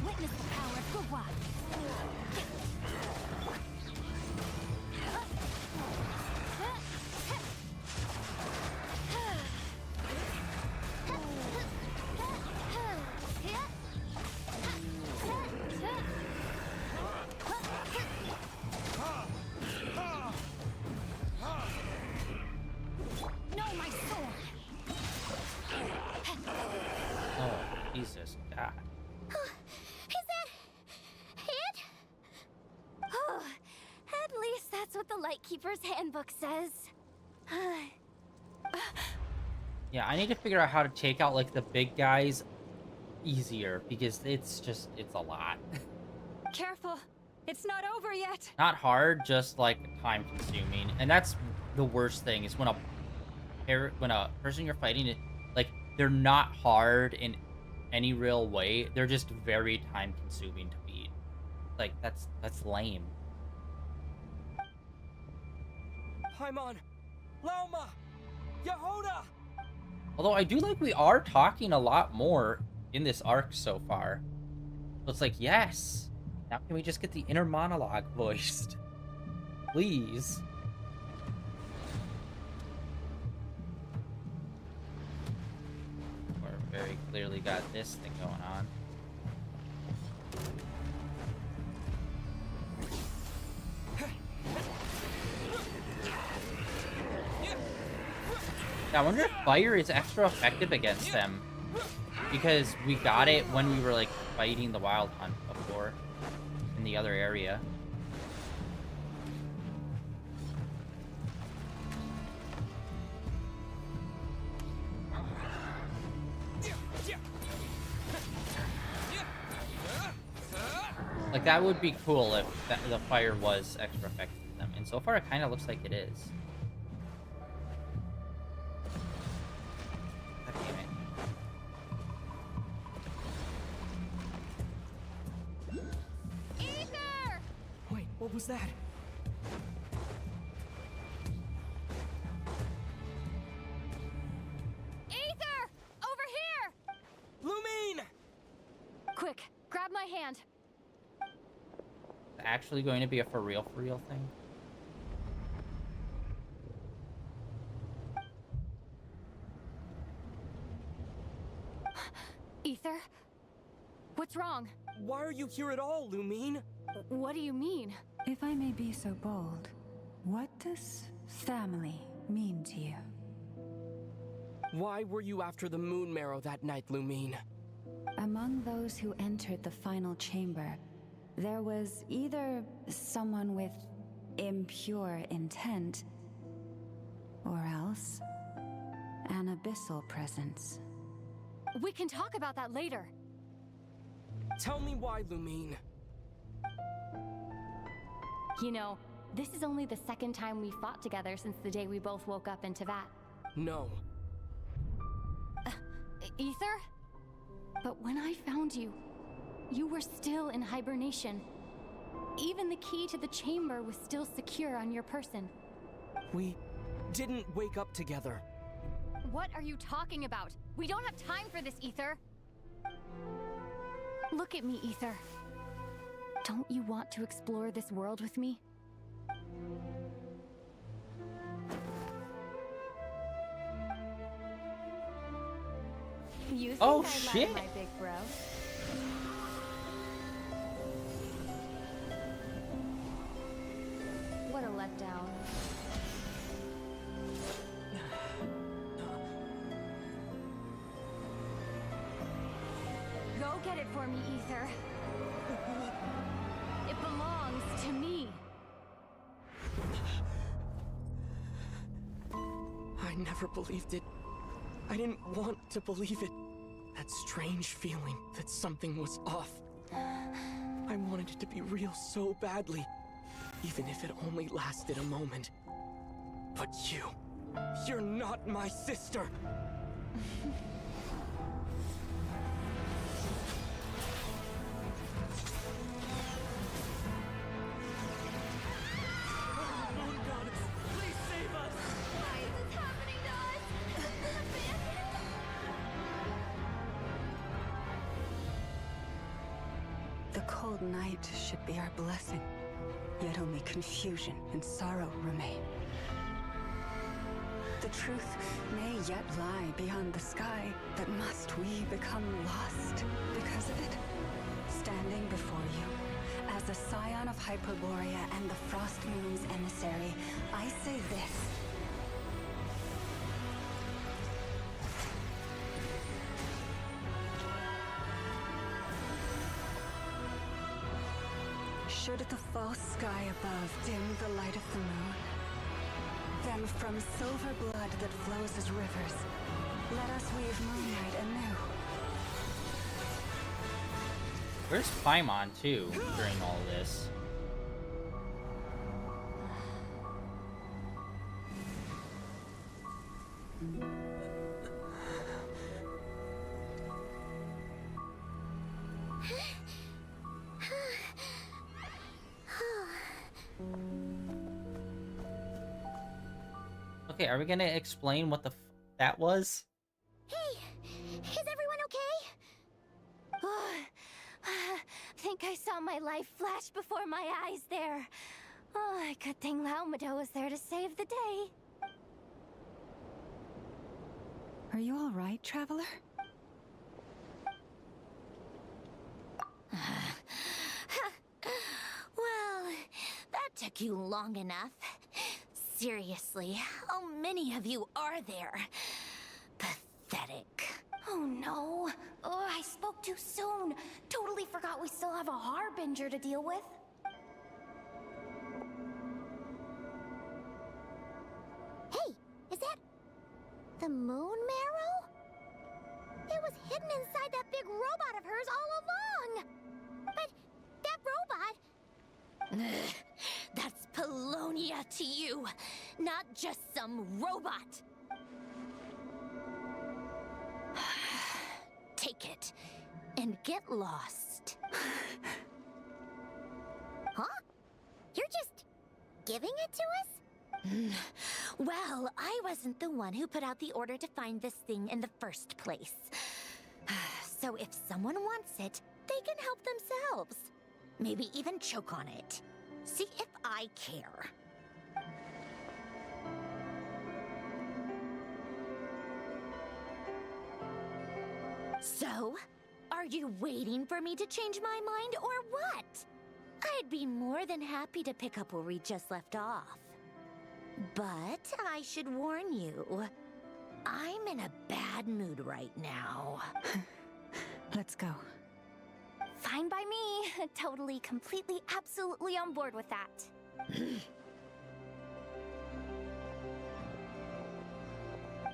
Witness the power of Gugwa. Know my sword. Oh, Jesus God. Is that it? Oh, at least that's what the Lightkeeper's handbook says. Yeah, I need to figure out how to take out, like, the big guys easier, because it's a lot. Careful, it's not over yet. Not hard, just, like, time-consuming. And that's the worst thing, is when a when a person you're fighting, like, they're not hard in any real way. They're just very time consuming to beat. Like, that's lame. Paimon! Laoma! Yehoda! Although I do like we are talking a lot more in this arc so far. So it's like, yes. Now can we just get the inner monologue voiced? Please. We're very clearly got this thing going on. Yeah, I wonder if fire is extra effective against them. Because we got it when we were, like, fighting the wild hunt before. In the other area. Like, that would be cool if the fire was extra effective to them. And so far, it kind of looks like it is. God damn it. Ether! Wait, what was that? Ether! Over here! Lumine! Quick, grab my hand. It's actually going to be a for real thing? Ether? What's wrong? Why are you here at all, Lumine? What do you mean? If I may be so bold, what does family mean to you? Why were you after the moon marrow that night, Lumine? Among those who entered the final chamber, there was either someone with impure intent, or else an abyssal presence. We can talk about that later. Tell me why, Lumine. You know, this is only the second time we fought together since the day we both woke up in Teyvat. No. Ether? But when I found you, you were still in hibernation. Even the key to the chamber was still secure on your person. We didn't wake up together. What are you talking about? We don't have time for this, Ether. Look at me, Ether. Don't you want to explore this world with me? You think Oh, I shit. like my big bro? What a letdown. Go get it for me, Ether. It belongs to me. I never believed it. I didn't want to believe it. That strange feeling that something was off. I wanted it to be real so badly, even if it only lasted a moment. But you're not my sister. The cold night should be our blessing, yet only confusion and sorrow remain. The truth may yet lie beyond the sky, but must we become lost because of it? Standing before you, as a scion of Hyperborea and the Frost Moon's emissary, I say this. Should the false sky above dim the light of the moon, then from silver blood that flows as rivers, let us weave moonlight anew. Where's Paimon, too, during all this? Okay, are we gonna explain what the that was? Hey, is everyone okay? Oh, think I saw my life flash before my eyes there. Oh, good thing Laumado was there to save the day. Are you all right, traveler? Well, that took you long enough. Seriously, how many of you are there? Pathetic. Oh no. Oh, I spoke too soon. Totally forgot we still have a harbinger to deal with. Hey, is that the moon marrow? It was hidden inside that big robot of hers all along. But that robot... Ugh, that's Polonia to you, not just some robot. Take it and get lost. Huh? You're just giving it to us? Well, I wasn't the one who put out the order to find this thing in the first place. So if someone wants it, they can help themselves. Maybe even choke on it. See if I care. So, are you waiting for me to change my mind or what? I'd be more than happy to pick up where we just left off. But I should warn you, I'm in a bad mood right now. Let's go. Fine by me. Totally, completely, absolutely on board with that.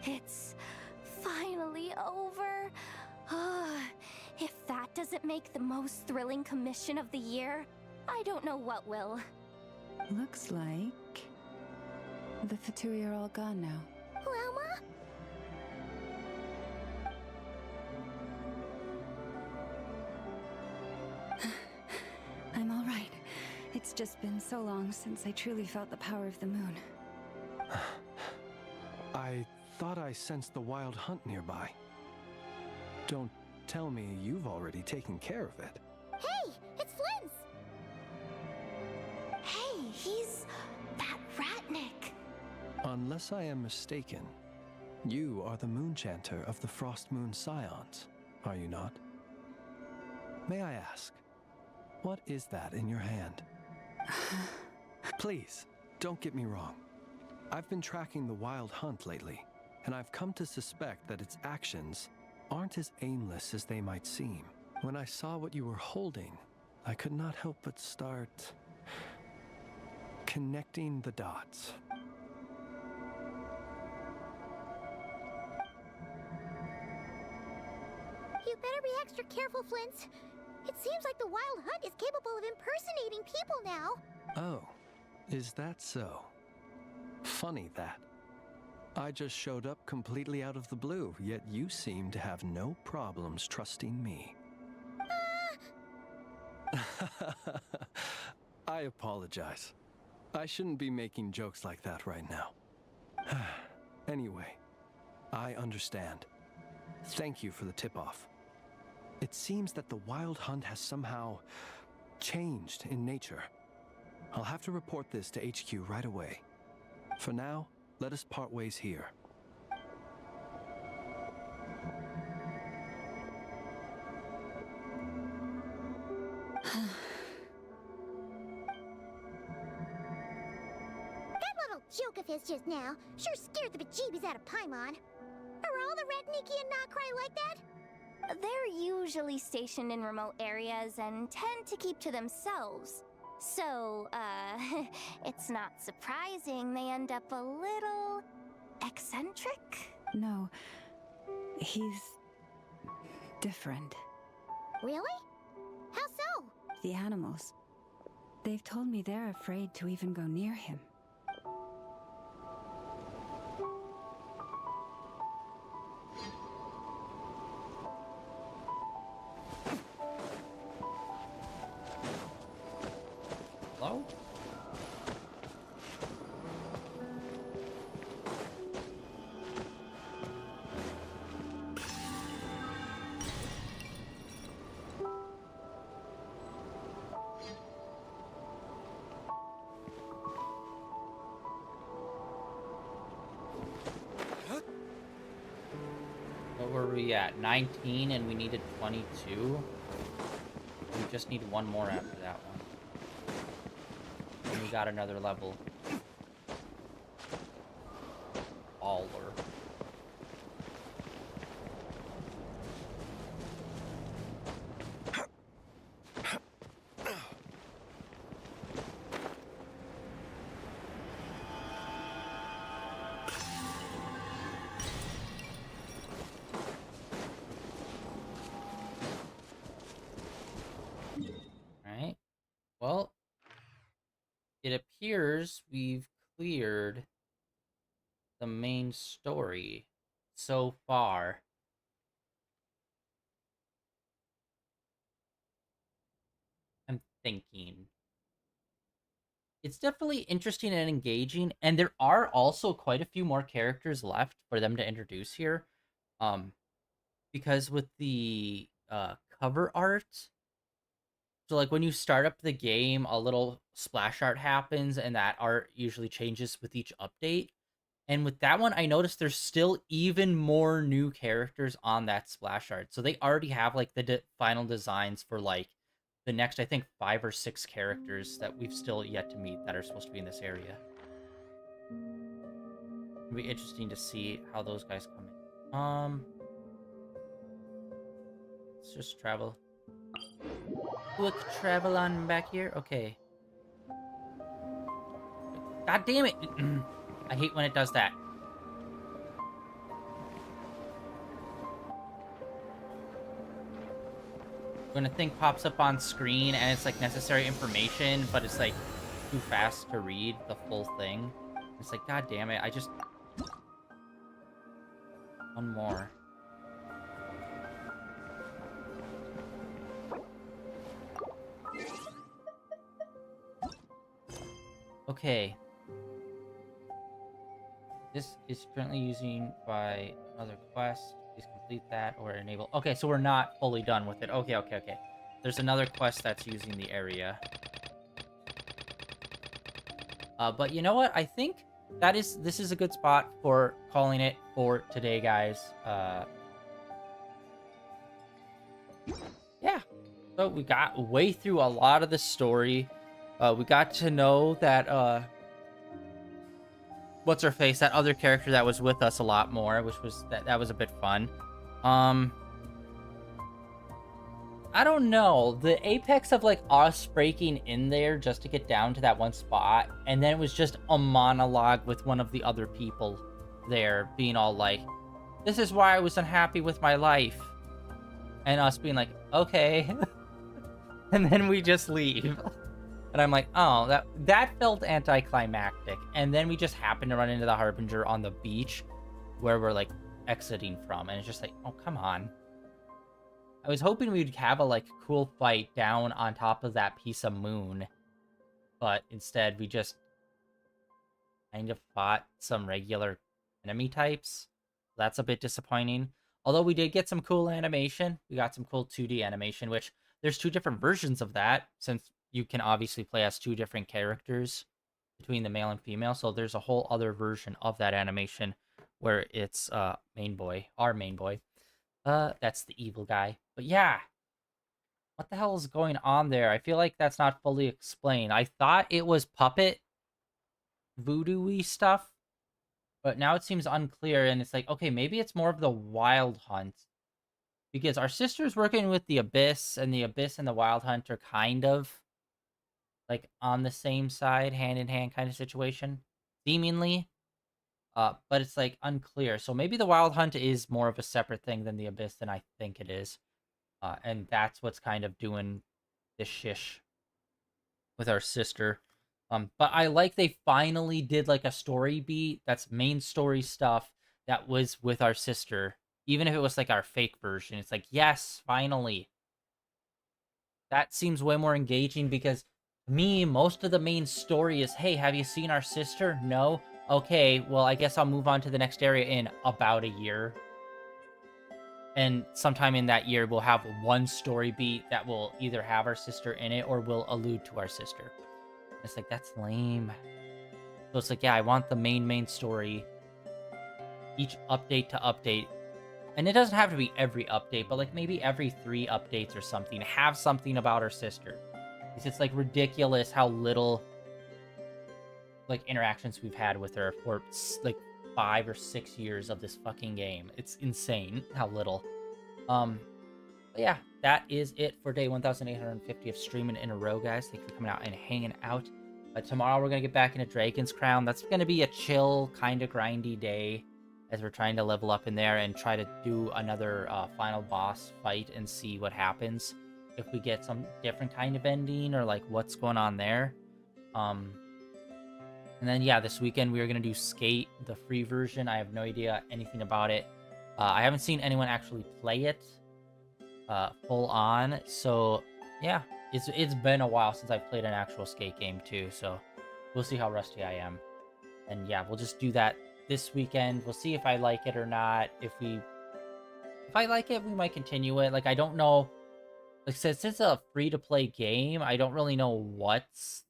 It's finally over. If that doesn't make the most thrilling commission of the year, I don't know what will. Looks like the Fatui are all gone now. Lelma? I'm all right. It's just been so long since I truly felt the power of the moon. I thought I sensed the wild hunt nearby. Don't tell me you've already taken care of it. Hey, it's Flint's! Hey, he's that Ratnik. Unless I am mistaken, you are the moon chanter of the Frost Moon Scions, are you not? May I ask, what is that in your hand? Please, don't get me wrong. I've been tracking the wild hunt lately, and I've come to suspect that its actions aren't as aimless as they might seem. When I saw what you were holding, I could not help but start connecting the dots. You better be extra careful, Flint. It seems like the Wild Hunt is capable of impersonating people now. Oh, is that so? Funny that. I just showed up completely out of the blue, yet you seem to have no problems trusting me. I apologize. I shouldn't be making jokes like that right now. Anyway, I understand. Thank you for the tip-off. It seems that the Wild Hunt has somehow changed in nature. I'll have to report this to HQ right away. For now, let us part ways here. That little joke of his just now sure scared the bejeebies out of Paimon. Are all the Ratniki and Nokrai like that? They're usually stationed in remote areas and tend to keep to themselves. So, it's not surprising they end up a little eccentric. No, he's different. Really? How so? The animals. They've told me they're afraid to even go near him. Hello? were we at? 19, and we needed 22. We just need one more after that one. And we got another level. Baller. Alright. Well, it appears we've cleared the main story so far. I'm thinking. It's definitely interesting and engaging, and there are also quite a few more characters left for them to introduce here. Because with the cover art, so like when you start up the game, a little splash art happens, and that art usually changes with each update. And with that one, I noticed there's still even more new characters on that splash art. So they already have like the final designs for like the next, I think, 5 or 6 characters that we've still yet to meet that are supposed to be in this area. It'll be interesting to see how those guys come in. Let's just travel. Quick travel on back here. Okay. God damn it! I hate when it does that. When a thing pops up on screen and it's like necessary information, but it's like too fast to read the full thing. It's like, god damn it, I just... One more. Okay. This is currently using by another quest. Please complete that or enable. Okay, so we're not fully done with it. Okay. There's another quest that's using the area. But you know what? I think this is a good spot for calling it for today, guys. Yeah. So we got way through a lot of the story. We got to know that what's her face, that other character that was with us a lot more, which was that was a bit fun. I don't know, the apex of like us breaking in there just to get down to that one spot, and then it was just a monologue with one of the other people there being all like, this is why I was unhappy with my life, and us being like, okay. And then we just leave. And I'm like, oh, that felt anticlimactic. And then we just happened to run into the Harbinger on the beach where we're like exiting from. And it's just like, oh, come on. I was hoping we'd have a like cool fight down on top of that piece of moon. But instead we just kind of fought some regular enemy types. That's a bit disappointing. Although we did get some cool animation. We got some cool 2D animation, which there's 2 different versions of that, since you can obviously play as 2 different characters between the male and female. So there's a whole other version of that animation where it's our main boy. That's the evil guy. But yeah, what the hell is going on there? I feel like that's not fully explained. I thought it was puppet voodoo-y stuff, but now it seems unclear, and it's like, okay, maybe it's more of the Wild Hunt. Because our sister's working with the Abyss, and the Abyss and the Wild Hunt are kind of like on the same side, hand in hand kind of situation, seemingly. But it's like unclear. So maybe the Wild Hunt is more of a separate thing than the Abyss than I think it is. And that's what's kind of doing this shish with our sister. But I like they finally did like a story beat that's main story stuff that was with our sister. Even if it was like our fake version, it's like, yes, finally. That seems way more engaging because to me, most of the main story is, hey, have you seen our sister? No? Okay, well, I guess I'll move on to the next area in about a year. And sometime in that year, we'll have one story beat that will either have our sister in it or will allude to our sister. It's like, that's lame. So it's like, yeah, I want the main story. Each update to update And it doesn't have to be every update, but like maybe every 3 updates or something, have something about her sister. Because it's like ridiculous how little like interactions we've had with her for like 5 or 6 years of this fucking game. It's insane how little. But yeah, that is it for day 1850 of streaming in a row, guys. Thank you for coming out and hanging out. Tomorrow we're gonna get back into Dragon's Crown. That's gonna be a chill, kind of grindy day, as we're trying to level up in there and try to do another final boss fight and see what happens. If we get some different kind of ending or like what's going on there. And then yeah, this weekend we are gonna do Skate, the free version. I have no idea anything about it. I haven't seen anyone actually play it full on, so yeah, it's been a while since I've played an actual Skate game too, so we'll see how rusty I am. And yeah, we'll just do that this weekend. We'll see if I like it or not. If I like it, we might continue it. Like, I don't know, like, since it's a free-to-play game, I don't really know what's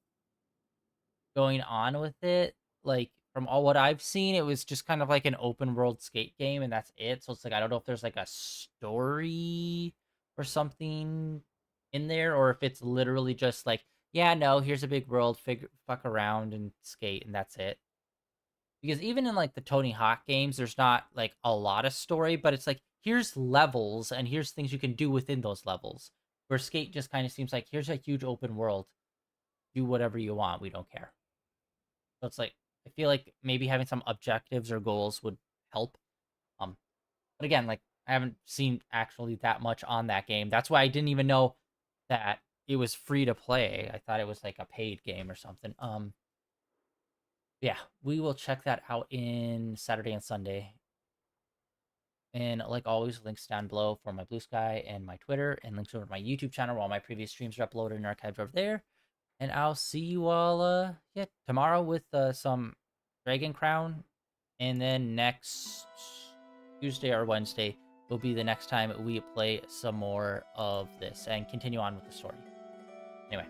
going on with it. Like, from all what I've seen, it was just kind of like an open world Skate game, and that's it. So it's like, I don't know if there's like a story or something in there, or if it's literally just like, yeah, no, here's a big world, fuck around and skate, and that's it. Because even in like the Tony Hawk games, there's not like a lot of story, but it's like, here's levels and here's things you can do within those levels. Where Skate just kind of seems like, here's a huge open world, do whatever you want, we don't care. So it's like, I feel like maybe having some objectives or goals would help. But again, like, I haven't seen actually that much on that game. That's why I didn't even know that it was free to play. I thought it was like a paid game or something. Yeah, we will check that out in Saturday and Sunday. And like always, links down below for my Blue Sky and my Twitter, and links over to my YouTube channel where all my previous streams are uploaded and archived over there. And I'll see you all, yeah, tomorrow with some Dragon Crown. And then next Tuesday or Wednesday will be the next time we play some more of this and continue on with the story. Anyway.